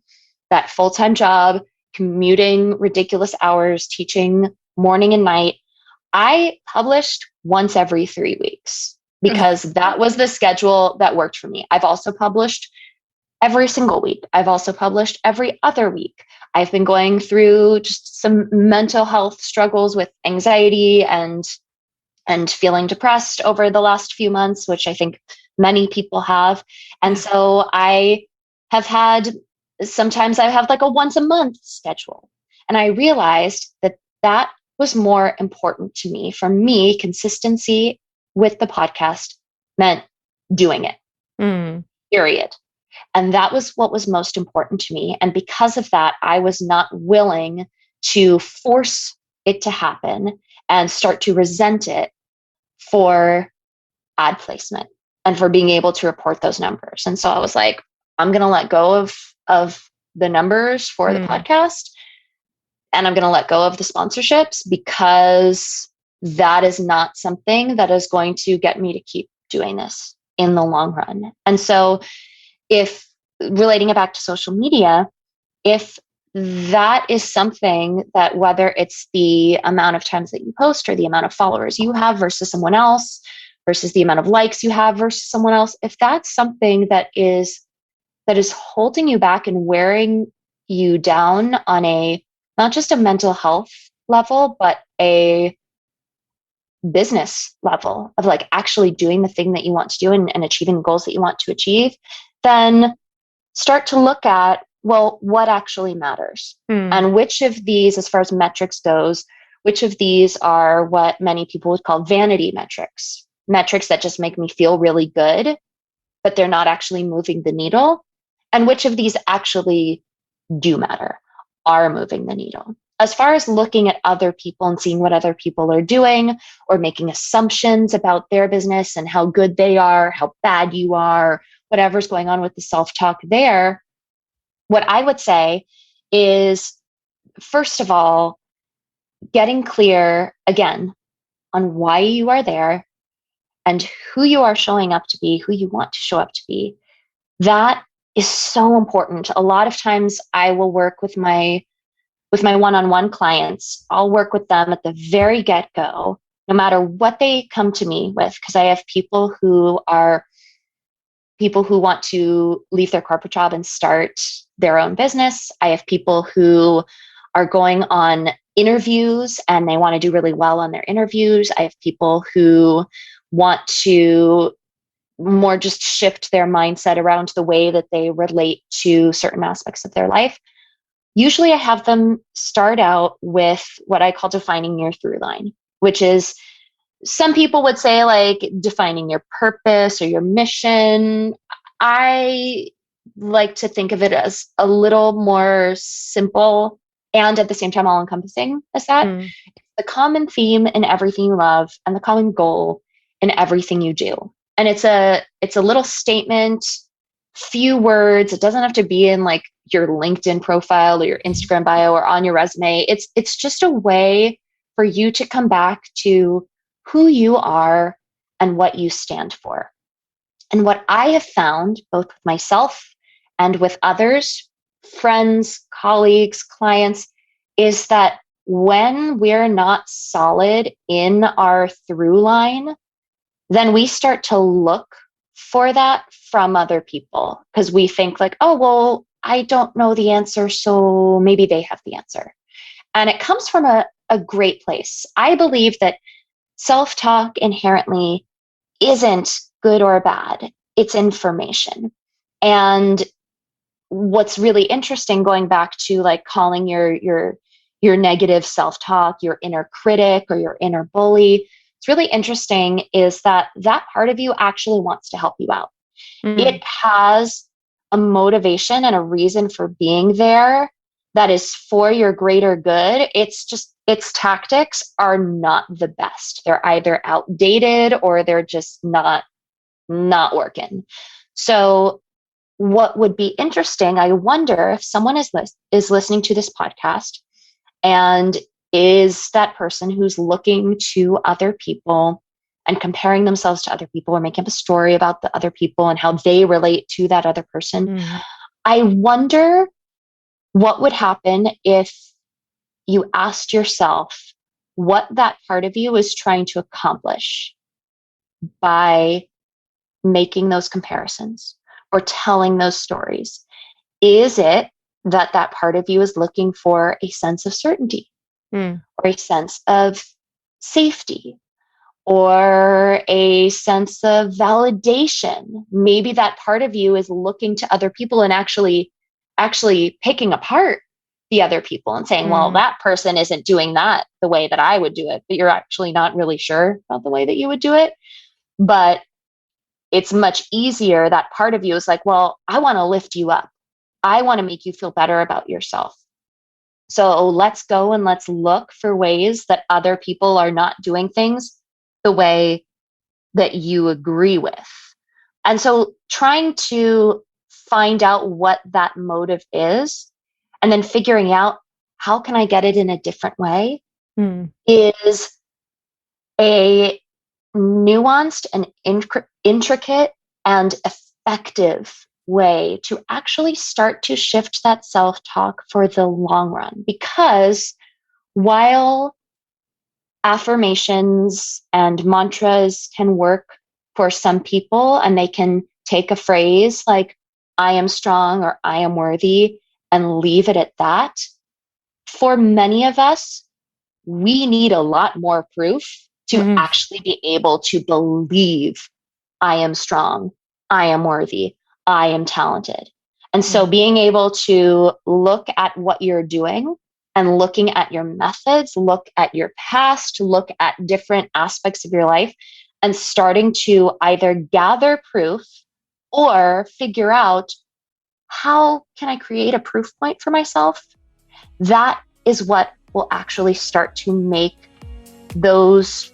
that full-time job, commuting ridiculous hours, teaching morning and night. I published once every 3 weeks because that was the schedule that worked for me. I've also published every single week. I've also published every other week. I've been going through just some mental health struggles with anxiety and feeling depressed over the last few months, which I think many people have. And so I have had, sometimes I have like a once a month schedule. And I realized that that was more important to me. For me, consistency with the podcast meant doing it, period. And that was what was most important to me. And because of that, I was not willing to force it to happen and start to resent it for ad placement and for being able to report those numbers. And so I was like, I'm going to let go of the numbers for the podcast, and I'm going to let go of the sponsorships, because that is not something that is going to get me to keep doing this in the long run. And so if relating it back to social media, if that is something that, whether it's the amount of times that you post or the amount of followers you have versus someone else, versus the amount of likes you have versus someone else, if that's something that is holding you back and wearing you down on a, not just a mental health level, but a business level of like actually doing the thing that you want to do and achieving goals that you want to achieve, then start to look at, well, what actually matters? And which of these, as far as metrics goes, which of these are what many people would call vanity metrics, metrics that just make me feel really good, but they're not actually moving the needle? And which of these actually do matter, are moving the needle? As far as looking at other people and seeing what other people are doing, or making assumptions about their business and how good they are, how bad you are, whatever's going on with the self-talk there, what I would say is, first of all, getting clear again on why you are there and who you are showing up to be, who you want to show up to be. That is so important. A lot of times I will work with my one-on-one clients. I'll work with them at the very get-go, no matter what they come to me with, because I have people who want to leave their corporate job and start their own business. I have people who are going on interviews and they want to do really well on their interviews. I have people who want to more just shift their mindset around the way that they relate to certain aspects of their life. Usually I have them start out with what I call defining your through line, which is, some people would say like defining your purpose or your mission. I like to think of it as a little more simple and at the same time all encompassing as that. It's the common theme in everything you love and the common goal in everything you do. And it's a little statement, few words. It doesn't have to be in like your LinkedIn profile or your Instagram bio or on your resume. It's just a way for you to come back to who you are and what you stand for. And what I have found, both with myself and with others, friends, colleagues, clients, is that when we're not solid in our through line, then we start to look for that from other people, because we think like, oh, well, I don't know the answer, so maybe they have the answer. And it comes from a great place. I believe that self-talk inherently isn't good or bad. It's information. And what's really interesting, going back to like calling your negative self-talk, your inner critic or your inner bully, it's really interesting is that part of you actually wants to help you out. It has a motivation and a reason for being there that is for your greater good, its tactics are not the best. They're either outdated or they're just not working. So what would be interesting, I wonder if someone is listening to this podcast and is that person who's looking to other people and comparing themselves to other people or making up a story about the other people and how they relate to that other person. Mm-hmm. I wonder what would happen if you asked yourself what that part of you is trying to accomplish by making those comparisons or telling those stories. Is it that that part of you is looking for a sense of certainty or a sense of safety or a sense of validation? Maybe that part of you is looking to other people and actually picking apart the other people and saying, well, that person isn't doing that the way that I would do it, but you're actually not really sure about the way that you would do it. But it's much easier. That part of you is like, well, I want to lift you up. I want to make you feel better about yourself. So let's go and let's look for ways that other people are not doing things the way that you agree with. And so trying to find out what that motive is and then figuring out how can I get it in a different way is a nuanced and intricate and effective way to actually start to shift that self-talk for the long run. Because while affirmations and mantras can work for some people, and they can take a phrase like, I am strong or I am worthy, and leave it at that, for many of us, we need a lot more proof to actually be able to believe I am strong, I am worthy, I am talented. And so being able to look at what you're doing and looking at your methods, look at your past, look at different aspects of your life, and starting to either gather proof or figure out, how can I create a proof point for myself? That is what will actually start to make those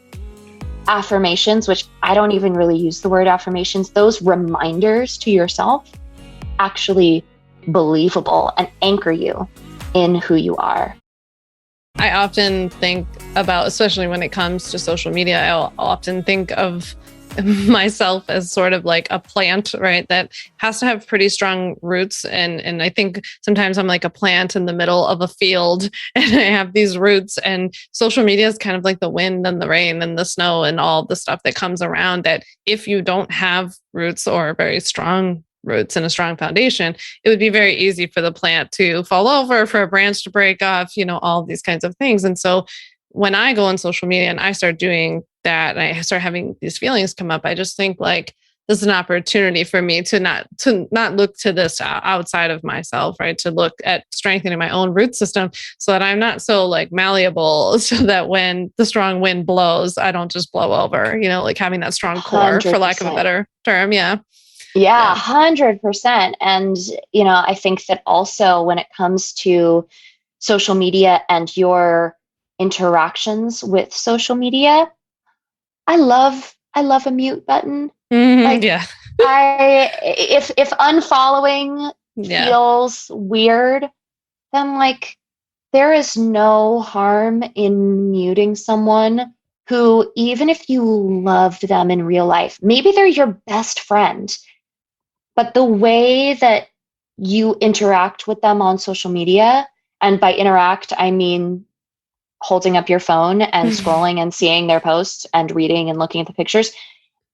affirmations, which I don't even really use the word affirmations, those reminders to yourself, actually believable and anchor you in who you are. I often think about, especially when it comes to social media, I'll often think of myself as sort of like a plant, right? That has to have pretty strong roots. And I think sometimes I'm like a plant in the middle of a field and I have these roots, and social media is kind of like the wind and the rain and the snow and all the stuff that comes around, that if you don't have roots or very strong roots and a strong foundation, it would be very easy for the plant to fall over, for a branch to break off, all these kinds of things. And so when I go on social media and I start doing that, and I start having these feelings come up, I just think like, this is an opportunity for me to not look to this outside of myself, right? To look at strengthening my own root system so that I'm not so like malleable, so that when the strong wind blows, I don't just blow over, like having that strong core, 100%. For lack of a better term. Yeah. 100%. And, I think that also when it comes to social media and your interactions with social media, I love a mute button. If unfollowing feels weird, then like there is no harm in muting someone who, even if you loved them in real life, maybe they're your best friend, but the way that you interact with them on social media, and by interact, I mean holding up your phone and scrolling and seeing their posts and reading and looking at the pictures,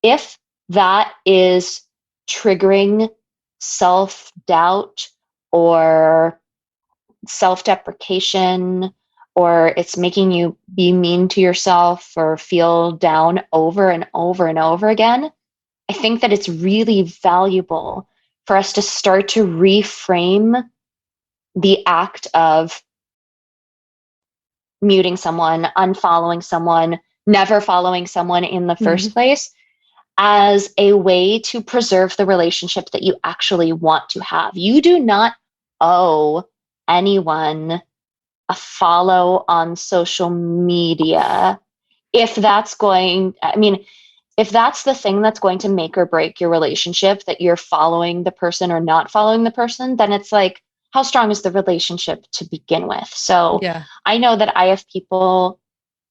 if that is triggering self-doubt or self-deprecation, or it's making you be mean to yourself or feel down over and over and over again, I think that it's really valuable for us to start to reframe the act of muting someone, unfollowing someone, never following someone in the first place, as a way to preserve the relationship that you actually want to have. You do not owe anyone a follow on social media if that's if that's the thing that's going to make or break your relationship, that you're following the person or not following the person, then it's like, how strong is the relationship to begin with? So Yeah. I know that I have people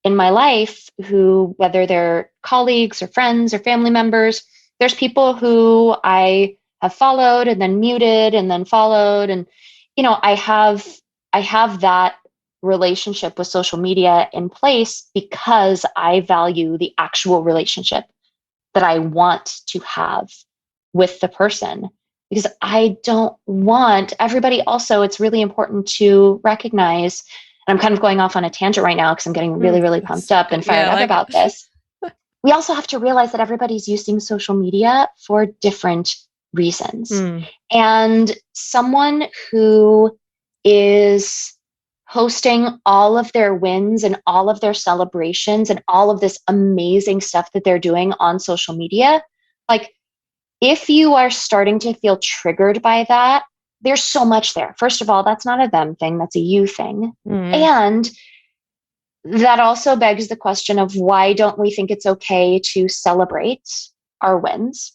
in my life who, whether they're colleagues or friends or family members, there's people who I have followed and then muted and then followed. And, I have that relationship with social media in place because I value the actual relationship that I want to have with the person. Because I don't want everybody, also, it's really important to recognize, and I'm kind of going off on a tangent right now because I'm getting really, really pumped up and fired up about this. We also have to realize that everybody's using social media for different reasons. And someone who is posting all of their wins and all of their celebrations and all of this amazing stuff that they're doing on social media, like, if you are starting to feel triggered by that, there's so much there. First of all, that's not a them thing, that's a you thing. And that also begs the question of, why don't we think it's okay to celebrate our wins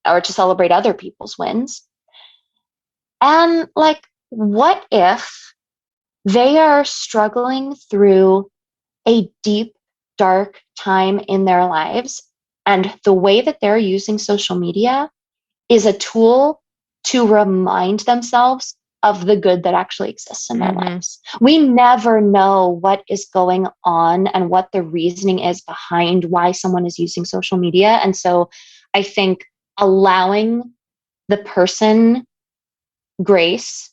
or to celebrate other people's wins? And like, what if they are struggling through a deep, dark time in their lives, and the way that they're using social media is a tool to remind themselves of the good that actually exists in their lives? We never know what is going on and what the reasoning is behind why someone is using social media. And so I think allowing the person grace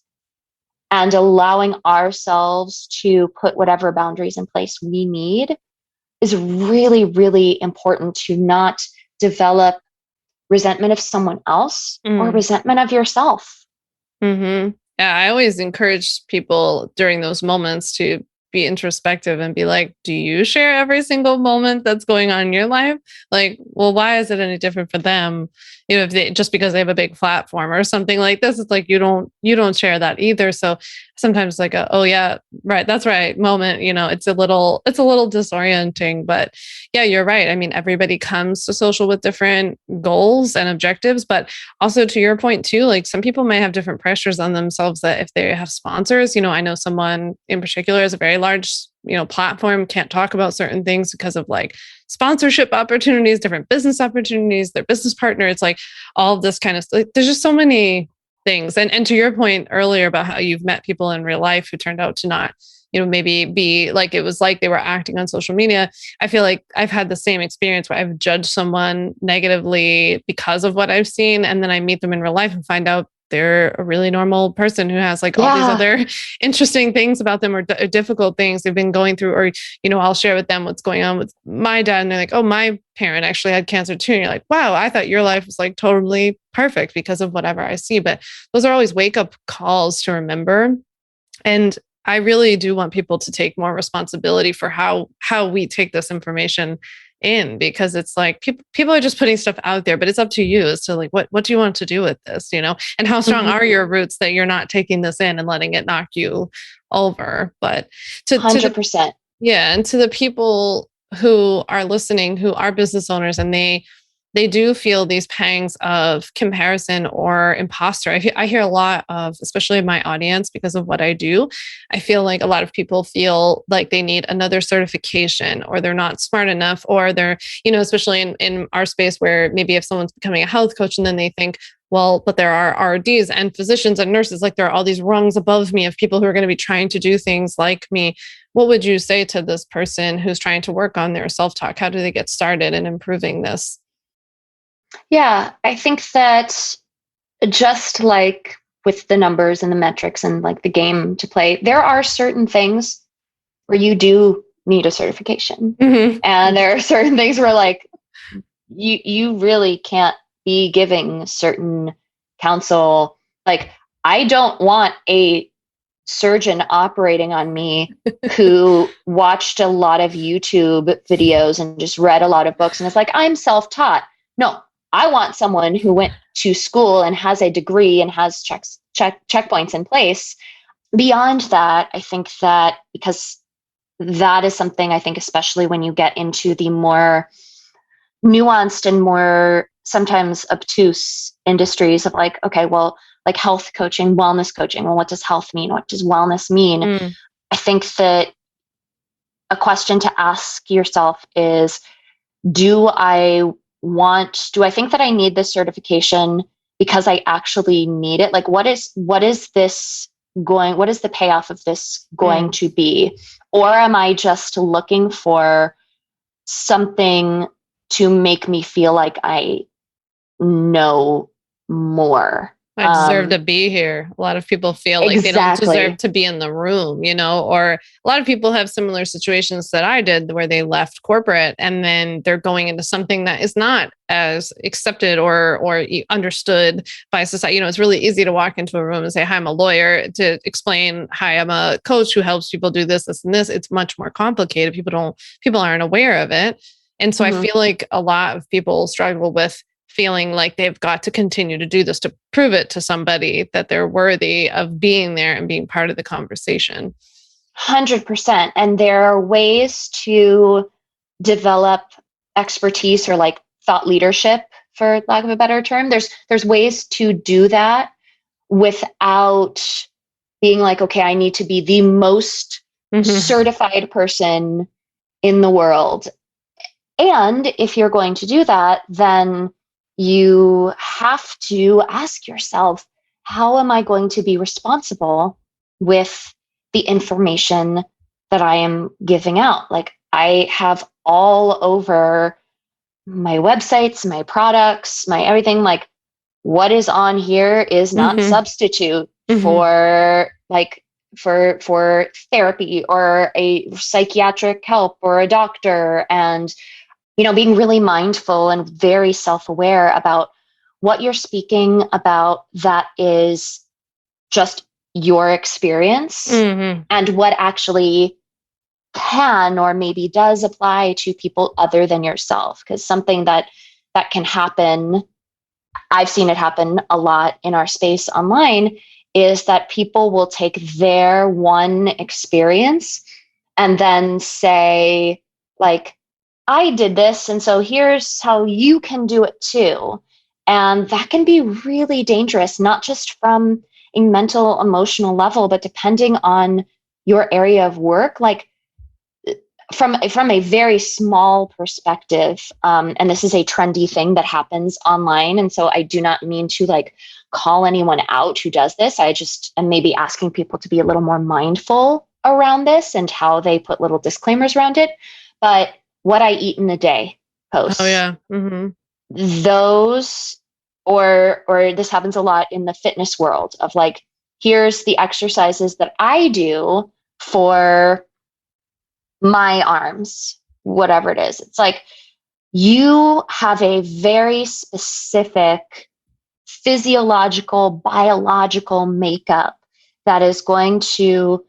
and allowing ourselves to put whatever boundaries in place we need is really, really important, to not develop resentment of someone else or resentment of yourself. Yeah, I always encourage people during those moments to be introspective and be like, do you share every single moment that's going on in your life? Like, well, why is it any different for them? If they, just because they have a big platform or something like this, it's like, you don't share that either. So sometimes like, oh yeah, right, that's right moment, it's a little disorienting, but yeah, you're right. I mean, everybody comes to social with different goals and objectives, but also to your point too, like some people may have different pressures on themselves, that if they have sponsors, I know someone in particular has a very large, platform, can't talk about certain things because of like sponsorship opportunities, different business opportunities, their business partner. It's like all of this kind of, like, there's just so many things. And to your point earlier about how you've met people in real life who turned out to not, maybe be like, it was like they were acting on social media. I feel like I've had the same experience where I've judged someone negatively because of what I've seen. And then I meet them in real life and find out they're a really normal person who has like all these other interesting things about them, or difficult things they've been going through. Or, I'll share with them what's going on with my dad. And they're like, oh, my parent actually had cancer too. And you're like, wow, I thought your life was like totally perfect because of whatever I see. But those are always wake up calls to remember. And I really do want people to take more responsibility for how we take this information in, because it's like people are just putting stuff out there, but it's up to you as to like, what do you want to do with this, and how strong are your roots that you're not taking this in and letting it knock you over. But 100%. And to the people who are listening, who are business owners, and they do feel these pangs of comparison or imposter. I hear a lot of, especially in my audience, because of what I do, I feel like a lot of people feel like they need another certification, or they're not smart enough, or they're, especially in our space where maybe if someone's becoming a health coach and then they think, well, but there are RDs and physicians and nurses, like there are all these rungs above me of people who are going to be trying to do things like me. What would you say to this person who's trying to work on their self-talk? How do they get started in improving this? Yeah, I think that just like with the numbers and the metrics and like the game to play, there are certain things where you do need a certification. And there are certain things where like you really can't be giving certain counsel. Like, I don't want a surgeon operating on me who watched a lot of YouTube videos and just read a lot of books and it's like, I'm self-taught. No, I want someone who went to school and has a degree and has checkpoints in place. Beyond that, I think that because that is something I think, especially when you get into the more nuanced and more sometimes obtuse industries of like, okay, well, like health coaching, wellness coaching. Well, what does health mean? What does wellness mean? I think that a question to ask yourself is, do I think that I need this certification because I actually need it? Like, what is the payoff of this going to be? Or am I just looking for something to make me feel like I know more? I deserve to be here. A lot of people feel like they don't deserve to be in the room, or a lot of people have similar situations that I did where they left corporate and then they're going into something that is not as accepted or understood by society. It's really easy to walk into a room and say, hi, I'm a lawyer, to explain, hi, I'm a coach who helps people do this, this, and this. It's much more complicated. People aren't aware of it. And so I feel like a lot of people struggle with feeling like they've got to continue to do this to prove it to somebody that they're worthy of being there and being part of the conversation. 100%. And there are ways to develop expertise or like thought leadership, for lack of a better term. There's ways to do that without being like, okay, I need to be the most certified person in the world. And if you're going to do that, then you have to ask yourself, how am I going to be responsible with the information that I am giving out? Like, I have all over my websites, my products, my everything, like what is on here is not substitute for therapy or a psychiatric help or a doctor. And being really mindful and very self-aware about what you're speaking about that is just your experience and what actually can or maybe does apply to people other than yourself. Because something that can happen, I've seen it happen a lot in our space online, is that people will take their one experience and then say, like, I did this, and so here's how you can do it too. And that can be really dangerous, not just from a mental, emotional level, but depending on your area of work, like from a very small perspective. And this is a trendy thing that happens online. And so I do not mean to like call anyone out who does this. I just am maybe asking people to be a little more mindful around this and how they put little disclaimers around it. But what I eat in a day posts. Oh yeah. Those, or this happens a lot in the fitness world of like, here's the exercises that I do for my arms, whatever it is. It's like, you have a very specific physiological, biological makeup that is going to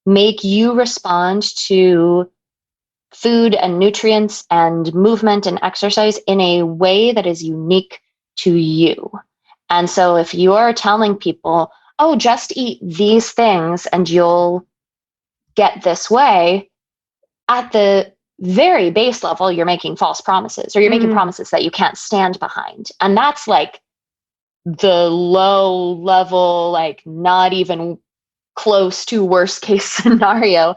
make you respond to food and nutrients and movement and exercise in a way that is unique to you. And so if you are telling people, oh, just eat these things and you'll get this way, at the very base level, you're making false promises, or you're making promises that you can't stand behind. And that's like the low level, like not even close to worst case scenario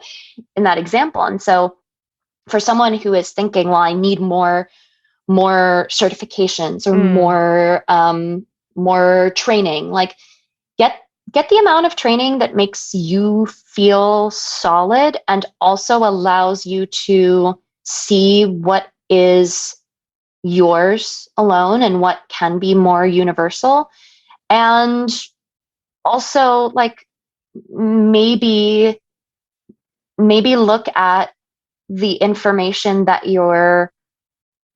in that example. And so for someone who is thinking, well, I need more certifications or more training, like get the amount of training that makes you feel solid and also allows you to see what is yours alone and what can be more universal. And also like maybe look at the information that you're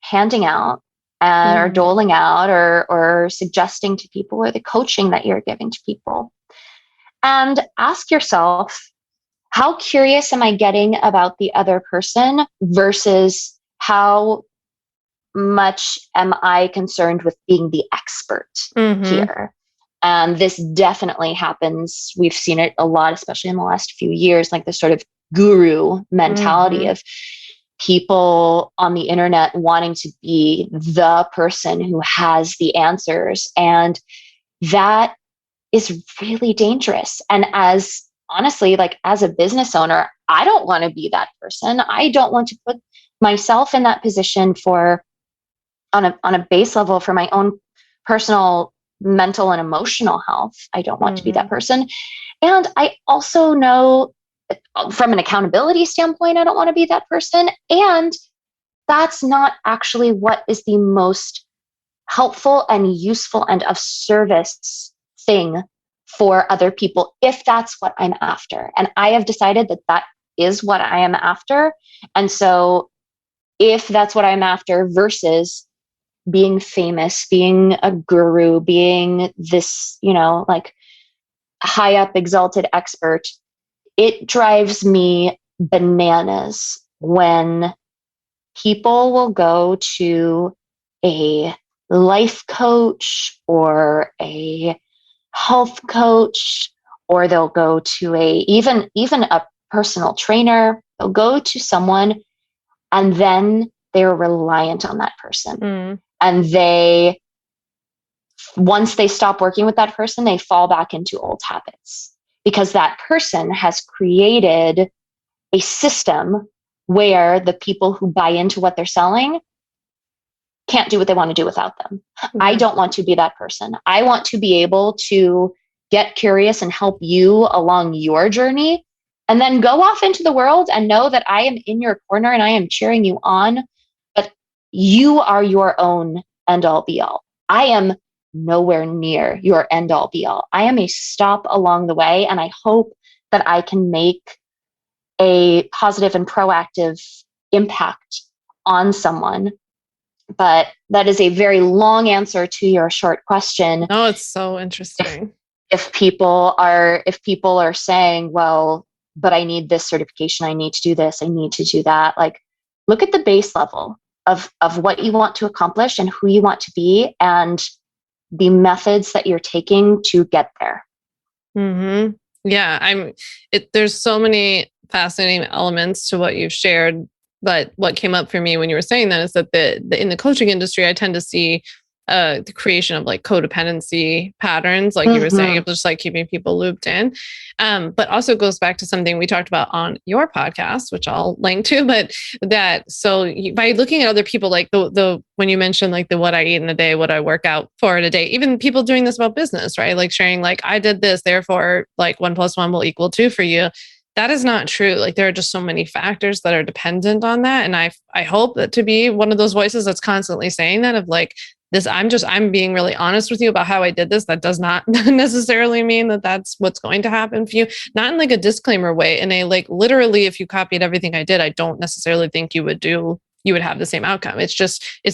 handing out or doling out or suggesting to people, or the coaching that you're giving to people. And ask yourself, how curious am I getting about the other person versus how much am I concerned with being the expert here? And this definitely happens. We've seen it a lot, especially in the last few years, like this sort of guru mentality of people on the internet wanting to be the person who has the answers. And that is really dangerous. And as honestly, like as a business owner, I don't want to be that person. I don't want to put myself in that position for on a base level for my own personal mental and emotional health. I don't want to be that person. And I also know from an accountability standpoint, I don't want to be that person. And that's not actually what is the most helpful and useful and of service thing for other people, if that's what I'm after. And I have decided that that is what I am after. And so if that's what I'm after versus being famous, being a guru, being this, like high up exalted expert, it drives me bananas when people will go to a life coach or a health coach, or they'll go to even a personal trainer. They'll go to someone and then they're reliant on that person. And once they stop working with that person, they fall back into old habits because that person has created a system where the people who buy into what they're selling can't do what they want to do without them. I don't want to be that person. I want to be able to get curious and help you along your journey, and then go off into the world and know that I am in your corner and I am cheering you on, but you are your own end all be all. I am nowhere near your end all be all. I am a stop along the way, and I hope that I can make a positive and proactive impact on someone. But that is a very long answer to your short question. Oh, it's so interesting. If people are saying, well, but I need this certification, I need to do this, I need to do that. Like, look at the base level of what you want to accomplish and who you want to be and the methods that you're taking to get there. Yeah, there's so many fascinating elements to what you've shared. But what came up for me when you were saying that is that in the coaching industry, I tend to see the creation of like codependency patterns, like you were saying, of just like keeping people looped in. But also goes back to something we talked about on your podcast, which I'll link to. But by looking at other people, like when you mentioned like the what I eat in a day, what I work out for in a day, even people doing this about business, right? Like sharing like I did this, therefore like 1 + 1 = 2 for you. That is not true. Like there are just so many factors that are dependent on that. And I hope that to be one of those voices that's constantly saying that of like this, I'm being really honest with you about how I did this. That does not necessarily mean that that's what's going to happen for you. Not in like a disclaimer way. In a like literally, if you copied everything I did, I don't necessarily think you would have the same outcome. It's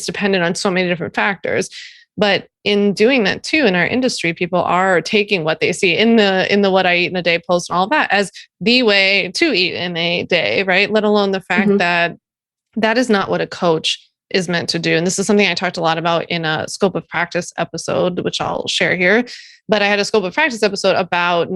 dependent on so many different factors. But in doing that too, in our industry, people are taking what they see in the what I eat in a day post and all that as the way to eat in a day, right? Let alone the fact that that is not what a coach is meant to do. And this is something I talked a lot about in a scope of practice episode, which I'll share here. But I had a scope of practice episode about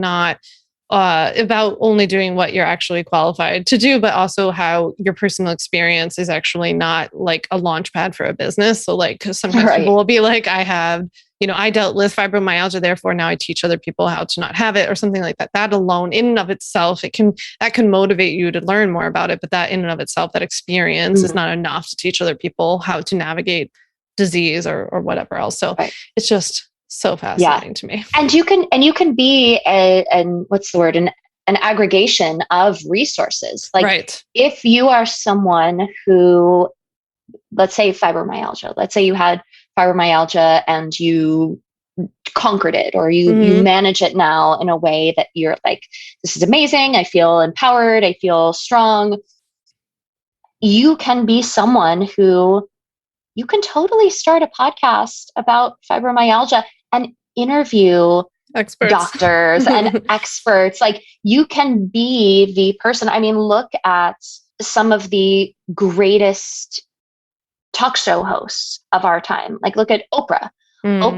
about only doing what you're actually qualified to do, but also how your personal experience is actually not like a launch pad for a business. So like, cause sometimes people will be like, I dealt with fibromyalgia, therefore now I teach other people how to not have it or something like that. That alone in and of itself, that can motivate you to learn more about it. But that in and of itself, that experience is not enough to teach other people how to navigate disease or whatever else. So it's just so fascinating to me. And you can be an aggregation of resources. Like if you are someone who, let's say fibromyalgia, let's say you had fibromyalgia and you conquered it, or you manage it now in a way that you're like, this is amazing. I feel empowered. I feel strong. You can be someone who you can totally start a podcast about fibromyalgia and interview experts, doctors and experts. Like you can be the person. I mean, look at some of the greatest talk show hosts of our time. Like look at Oprah. Mm.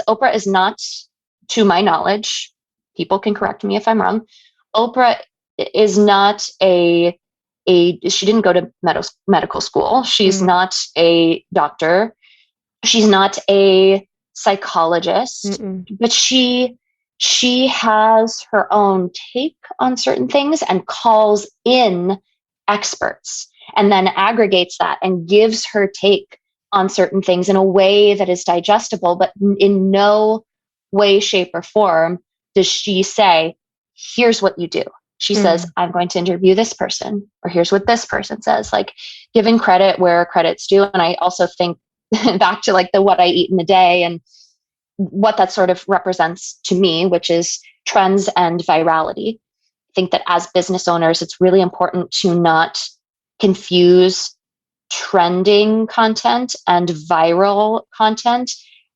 Oprah is not, to my knowledge, people can correct me if I'm wrong. Oprah is not she didn't go to medical school. She's not a doctor. She's not a psychologist, but she has her own take on certain things and calls in experts and then aggregates that and gives her take on certain things in a way that is digestible, but in no way, shape, or form does she say, here's what you do. She says, I'm going to interview this person, or here's what this person says, like giving credit where credit's due. And I also think back to like the what I eat in a day and what that sort of represents to me, which is trends and virality. I think that as business owners, it's really important to not confuse trending content and viral content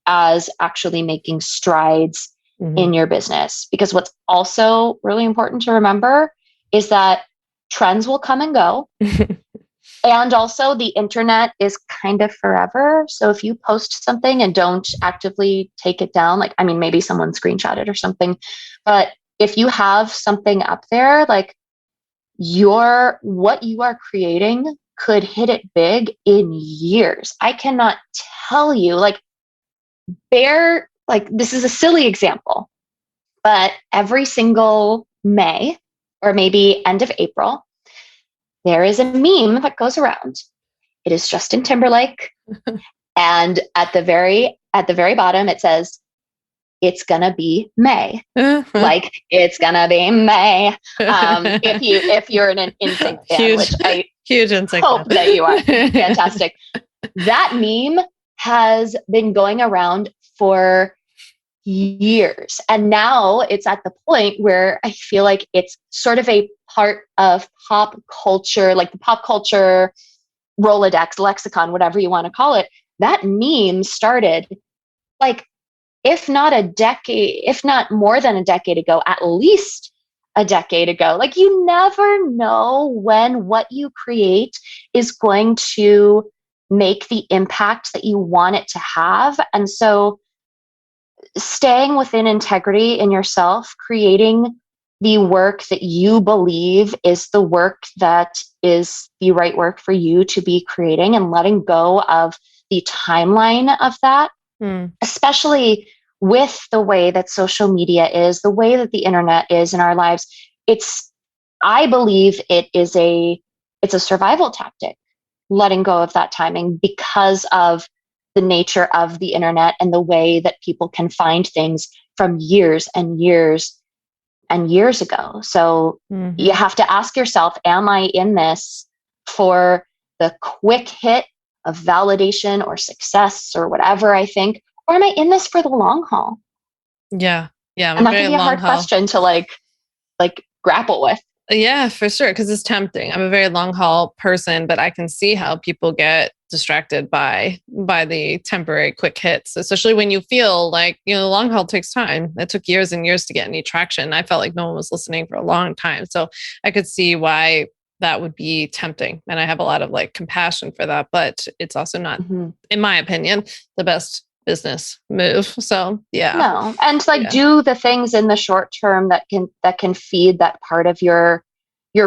as actually making strides in your business. Because what's also really important to remember is that trends will come and go. And also the internet is kind of forever. So if you post something and don't actively take it down, like, I mean, maybe someone screenshot it or something, but if you have something up there, like what you are creating could hit it big in years. I cannot tell you, this is a silly example, but every single May or maybe end of April, there is a meme that goes around. It is Justin Timberlake. And at the very bottom, it says, it's gonna be May. Like it's gonna be May. If you're an NSYNC fan, which I huge NSYNC hope that you are. Fantastic. That meme has been going around for years. And now it's at the point where I feel like it's sort of a part of pop culture, like the pop culture Rolodex, lexicon, whatever you want to call it. That meme started like, if not more than a decade ago, at least a decade ago. Like you never know when what you create is going to make the impact that you want it to have. And so staying within integrity in yourself, creating the work that you believe is the work that is the right work for you to be creating, and letting go of the timeline of that, especially with the way that social media is, the way that the internet is in our lives. I believe it's a survival tactic, letting go of that timing, because of the nature of the internet and the way that people can find things from years and years and years ago. So you have to ask yourself, am I in this for the quick hit of validation or success or whatever I think, or am I in this for the long haul? Yeah. Yeah. And that can be a hard question to like grapple with. Yeah, for sure. Because it's tempting. I'm a very long haul person, but I can see how people get distracted by the temporary quick hits, especially when you feel like, the long haul takes time. It took years and years to get any traction. I felt like no one was listening for a long time. So I could see why that would be tempting. And I have a lot of compassion for that, but it's also not, in my opinion, the best business move. So yeah. No. And do the things in the short term that can feed that part of your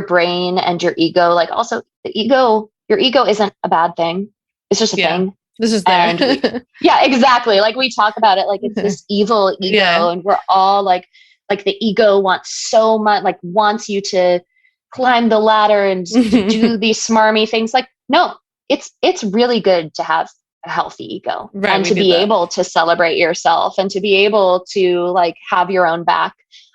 brain and your ego. Like also your ego isn't a bad thing. It's just a thing. This is there. Yeah, exactly. Like we talk about it, like it's this evil ego, and we're all like the ego wants so much, wants you to climb the ladder and do these smarmy things. Like, no, it's really good to have a healthy ego, and to be able to celebrate yourself, and to be able to have your own back.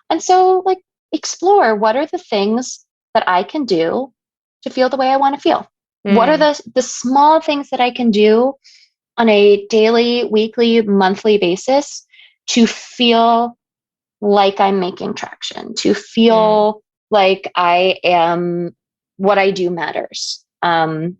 And so explore, what are the things that I can do to feel the way I want to feel? What are the small things that I can do on a daily, weekly, monthly basis to feel like I'm making traction, to feel like I am, what I do matters. And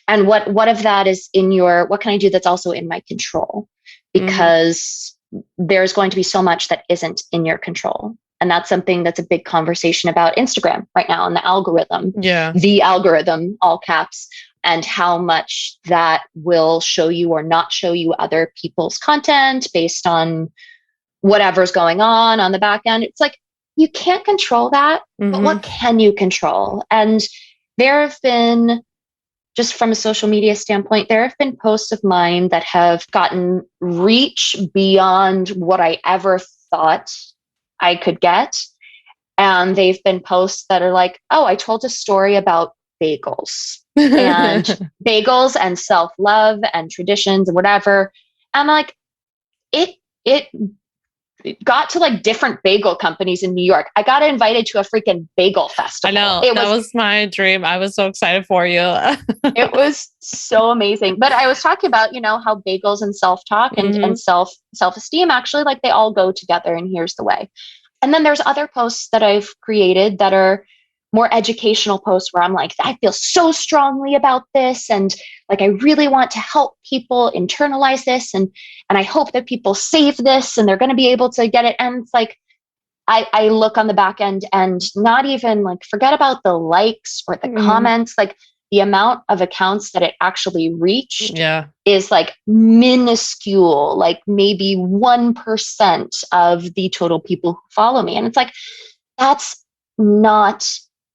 what of that is what can I do that's also in my control? Because there's going to be so much that isn't in your control. And that's something that's a big conversation about Instagram right now, and the algorithm. Yeah. The algorithm, all caps. and how much that will show you or not show you other people's content based on whatever's going on the back end. It's like, you can't control that, but what can you control? And there have been, just from a social media standpoint, there have been posts of mine that have gotten reach beyond what I ever thought I could get. And they've been posts that are like, oh, I told a story about bagels and bagels and self-love and traditions and whatever. And like, it got to like different bagel companies in New York. I got invited to a freaking bagel festival. I know. That was my dream. I was so excited for you. It was so amazing. But I was talking about, how bagels and self-talk and self-esteem, actually, like they all go together, and here's the way. And then there's other posts that I've created that are more educational posts where I'm like, I feel so strongly about this. And like, I really want to help people internalize this. And I hope that people save this and they're going to be able to get it. And it's like, I look on the back end and not even like, forget about the likes or the comments, like the amount of accounts that it actually reached is like minuscule, like maybe 1% of the total people who follow me. And it's like, that's not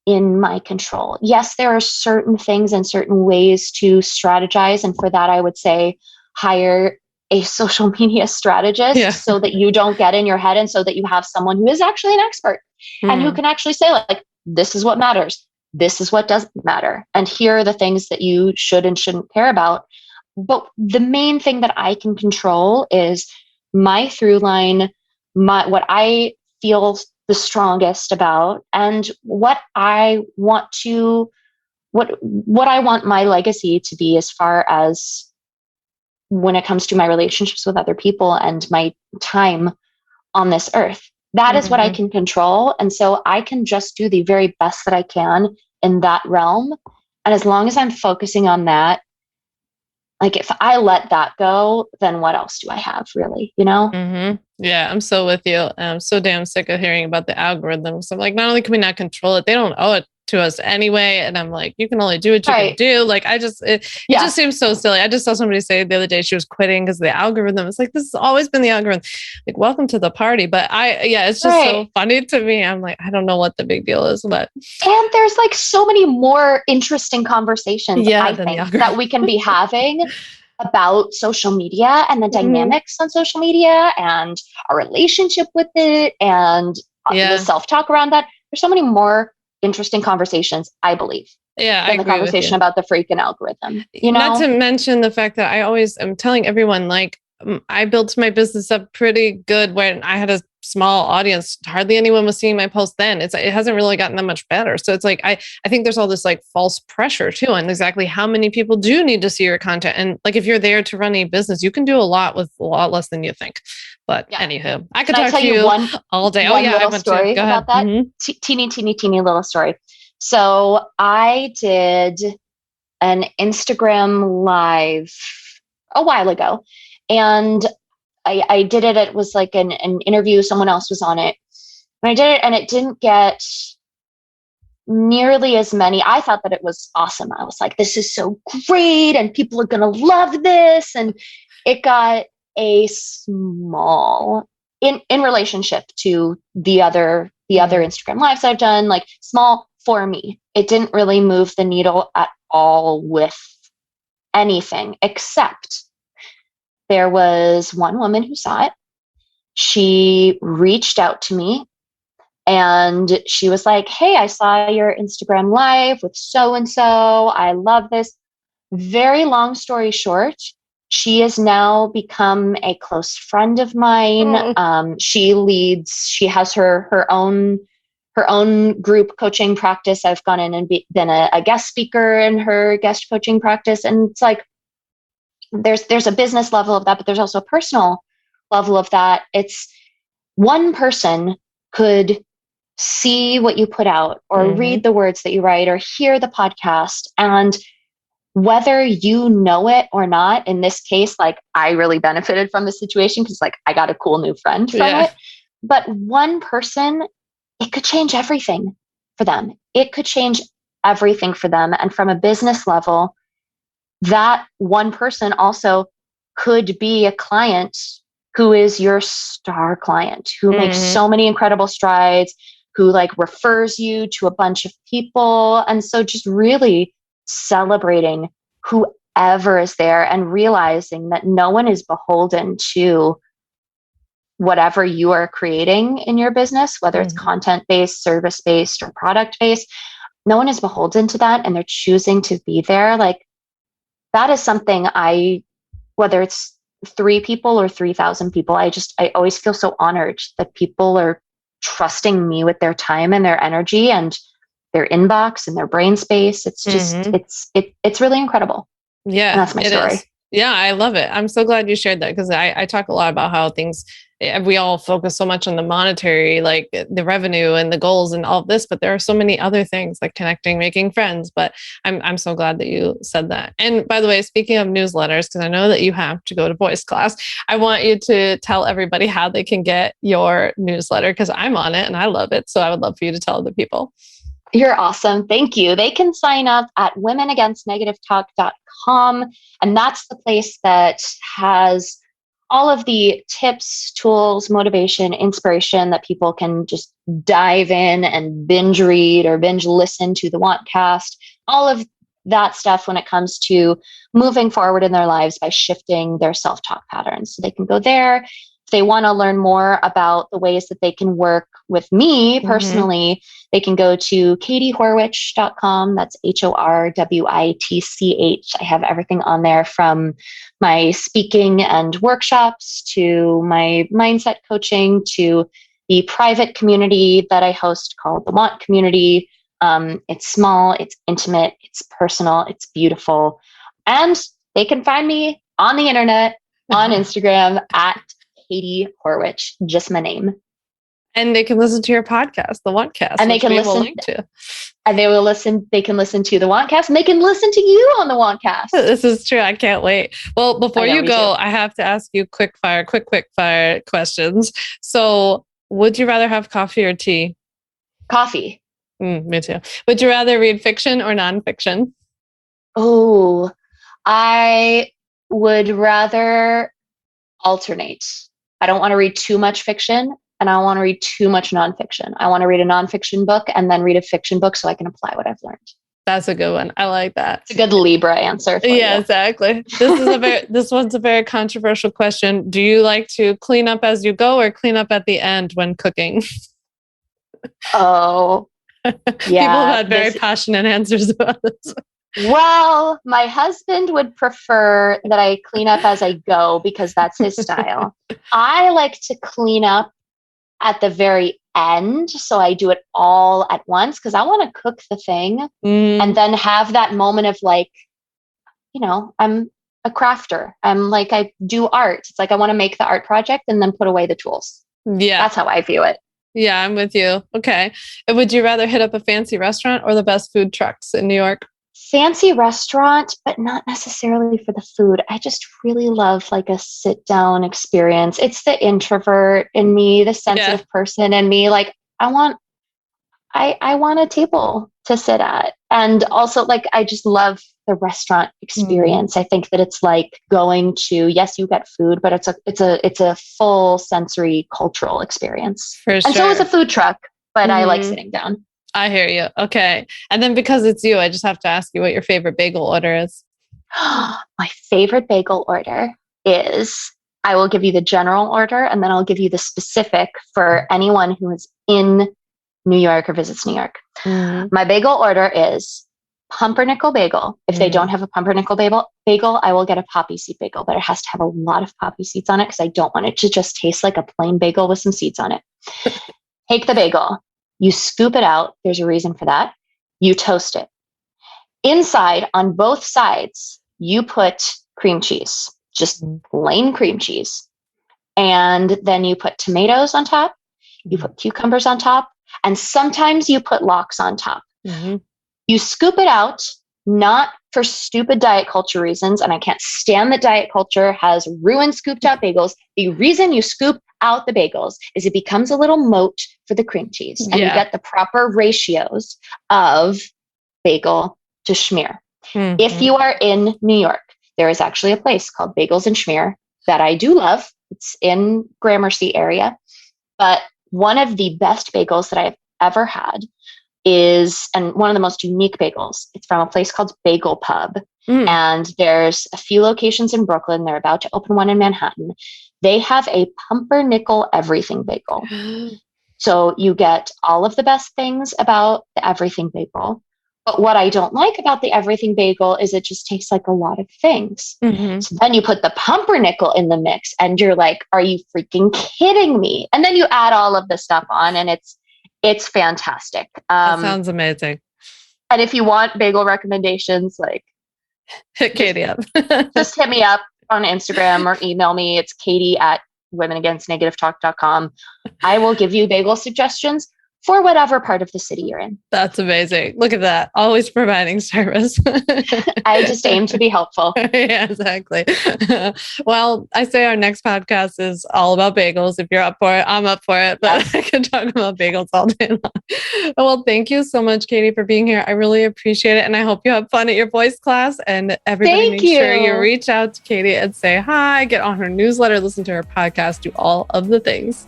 in my control. Yes, there are certain things and certain ways to strategize. And for that, I would say hire a social media strategist so that you don't get in your head, and so that you have someone who is actually an expert and who can actually say like, this is what matters. This is what doesn't matter. And here are the things that you should and shouldn't care about. But the main thing that I can control is my through line, what I feel the strongest about, and what I want my legacy to be, as far as when it comes to my relationships with other people and my time on this earth. That is what I can control. And so I can just do the very best that I can in that realm. And as long as I'm focusing on that, like if I let that go, then what else do I have, really? Yeah, I'm so with you. I'm so damn sick of hearing about the algorithms. I'm like, not only can we not control it, they don't owe it to us anyway. And I'm like, you can only do what you can do. Like, it just seems so silly. I just saw somebody say the other day she was quitting because of the algorithm. It's like, this has always been the algorithm. Like, welcome to the party. But it's just so funny to me. I'm like, I don't know what the big deal is, but. And there's like so many more interesting conversations, I think, that we can be having about social media and the dynamics on social media and our relationship with it and the self-talk around that. There's so many more interesting conversations, I believe. Yeah, than the conversation about the freaking algorithm. Not to mention the fact that I always am telling everyone, like, I built my business up pretty good when I had a small audience. Hardly anyone was seeing my post then. It hasn't really gotten that much better. So it's like, I think there's all this like false pressure too, on exactly how many people do need to see your content. And like, if you're there to run a business, you can do a lot with a lot less than you think. But anywho, I could talk to you all day. One little story about that. Teeny little story. So I did an Instagram live a while ago, and I did it. It was like an interview. Someone else was on it. And I did it, and it didn't get nearly as many. I thought that it was awesome. I was like, this is so great, and people are going to love this. And it got a small, in relationship to the other Instagram lives I've done, like small for me. It didn't really move the needle at all with anything, except there was one woman who saw it. She reached out to me and she was like, hey, I saw your Instagram live with so-and-so. I love this. Very long story short, she has now become a close friend of mine. She has her own group coaching practice. I've gone in and been a guest speaker in her guest coaching practice. And it's like, there's a business level of that, but there's also a personal level of that. It's one person could see what you put out or read the words that you write or hear the podcast. And whether you know it or not, in this case, like I really benefited from the situation because like I got a cool new friend from it. But one person, it could change everything for them. It could change everything for them. And from a business level, that one person also could be a client who is your star client, who makes so many incredible strides, who like refers you to a bunch of people. And so just really celebrating whoever is there and realizing that no one is beholden to whatever you are creating in your business, whether it's content-based, service-based, or product-based. No one is beholden to that, and they're choosing to be there. Like, that is something whether it's 3 people or 3,000 people, I always feel so honored that people are trusting me with their time and their energy and their inbox and their brain space. It's just, it's really incredible. Yeah. And that's my story. Is. Yeah, I love it. I'm so glad you shared that, because I talk a lot about how we all focus so much on the monetary, like the revenue and the goals and all of this, but there are so many other things like connecting, making friends. But I'm so glad that you said that. And by the way, speaking of newsletters, because I know that you have to go to voice class, I want you to tell everybody how they can get your newsletter, because I'm on it and I love it. So I would love for you to tell other people. You're awesome. Thank you. They can sign up at womenagainstnegativetalk.com. And that's the place that has all of the tips, tools, motivation, inspiration that people can just dive in and binge read or binge listen to the Wantcast, all of that stuff when it comes to moving forward in their lives by shifting their self-talk patterns. So they can go there. If they want to learn more about the ways that they can work with me personally, they can go to katiehorwitch.com. That's HORWITCH. I have everything on there, from my speaking and workshops to my mindset coaching to the private community that I host called the Want Community. It's small, it's intimate, it's personal, it's beautiful. And they can find me on the internet, on Instagram at Katie Horwitch, just my name. And they can listen to your podcast, the Wantcast, and they can listen to. And they can listen to the Wantcast, and they can listen to you on the Wantcast. This is true. I can't wait. Well, before you go, I have to ask you quick fire questions. So, would you rather have coffee or tea? Coffee. Me too. Would you rather read fiction or nonfiction? Oh, I would rather alternate. I don't want to read too much fiction, and I don't want to read too much nonfiction. I want to read a nonfiction book and then read a fiction book so I can apply what I've learned. That's a good one. I like that. It's a good Libra answer. Yeah, exactly. This one's a very controversial question. Do you like to clean up as you go or clean up at the end when cooking? Oh, yeah. People have had very passionate answers about this. Well, my husband would prefer that I clean up as I go because that's his style. I like to clean up at the very end. So I do it all at once because I want to cook the thing and then have that moment of like, I'm a crafter. I do art. It's like I want to make the art project and then put away the tools. Yeah. That's how I view it. Yeah, I'm with you. Okay. And would you rather hit up a fancy restaurant or the best food trucks in New York? Fancy restaurant, but not necessarily for the food. I just really love like a sit down experience. It's the introvert in me, the sensitive person in me. Like I want a table to sit at. And also I just love the restaurant experience. I think that it's like going to, yes, you get food, but it's a full sensory cultural experience. For sure. And so is a food truck, but I like sitting down. I hear you. Okay. And then because it's you, I just have to ask you what your favorite bagel order is. My favorite bagel order is, I will give you the general order and then I'll give you the specific for anyone who is in New York or visits New York. My bagel order is pumpernickel bagel. If they don't have a pumpernickel bagel, I will get a poppy seed bagel, but it has to have a lot of poppy seeds on it because I don't want it to just taste like a plain bagel with some seeds on it. Take the bagel. You scoop it out. There's a reason for that. You toast it. Inside, on both sides, you put cream cheese, just plain cream cheese. And then you put tomatoes on top. You put cucumbers on top. And sometimes you put lox on top. You scoop it out, not for stupid diet culture reasons. And I can't stand that diet culture has ruined scooped out bagels. The reason you scoop out the bagels is it becomes a little moat for the cream cheese and you get the proper ratios of bagel to schmear. Mm-hmm. If you are in New York, there is actually a place called Bagels and Schmear that I do love. It's in Gramercy area. But one of the best bagels that I've ever had is, and one of the most unique bagels, it's from a place called Bagel Pub. And there's a few locations in Brooklyn. They're about to open one in Manhattan. They have a pumpernickel everything bagel. So you get all of the best things about the everything bagel. But what I don't like about the everything bagel is it just tastes like a lot of things. Mm-hmm. So then you put the pumpernickel in the mix and you're like, are you freaking kidding me? And then you add all of the stuff on and it's fantastic. That sounds amazing. And if you want bagel recommendations, like hit Katie up. Just hit me up on Instagram or email me. It's Katie@womenagainstnegativetalk.com. I will give you bagel suggestions for whatever part of the city you're in. That's amazing. Look at that. Always providing service. I just aim to be helpful. Yeah, exactly. Well, I say our next podcast is all about bagels. If you're up for it, I'm up for it. But I can talk about bagels all day long. Well, thank you so much, Katie, for being here. I really appreciate it. And I hope you have fun at your voice class. And everybody make sure you reach out to Katie and say hi, get on her newsletter, listen to her podcast, do all of the things.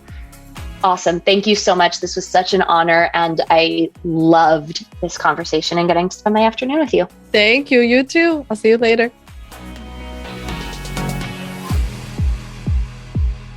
Awesome. Thank you so much. This was such an honor and I loved this conversation and getting to spend my afternoon with you. Thank you. You too. I'll see you later.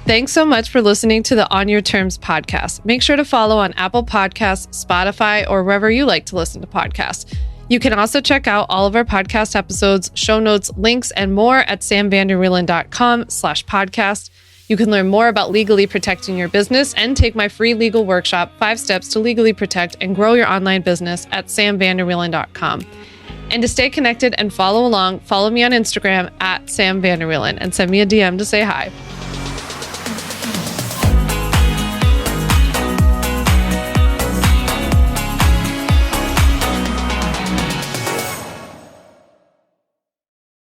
Thanks so much for listening to the On Your Terms podcast. Make sure to follow on Apple Podcasts, Spotify, or wherever you like to listen to podcasts. You can also check out all of our podcast episodes, show notes, links, and more at samvanderwielen.com/podcast. You can learn more about legally protecting your business and take my free legal workshop, 5 Steps to Legally Protect and Grow Your Online Business at samvanderwielen.com. And to stay connected and follow along, follow me on Instagram @samvanderwielen and send me a DM to say hi.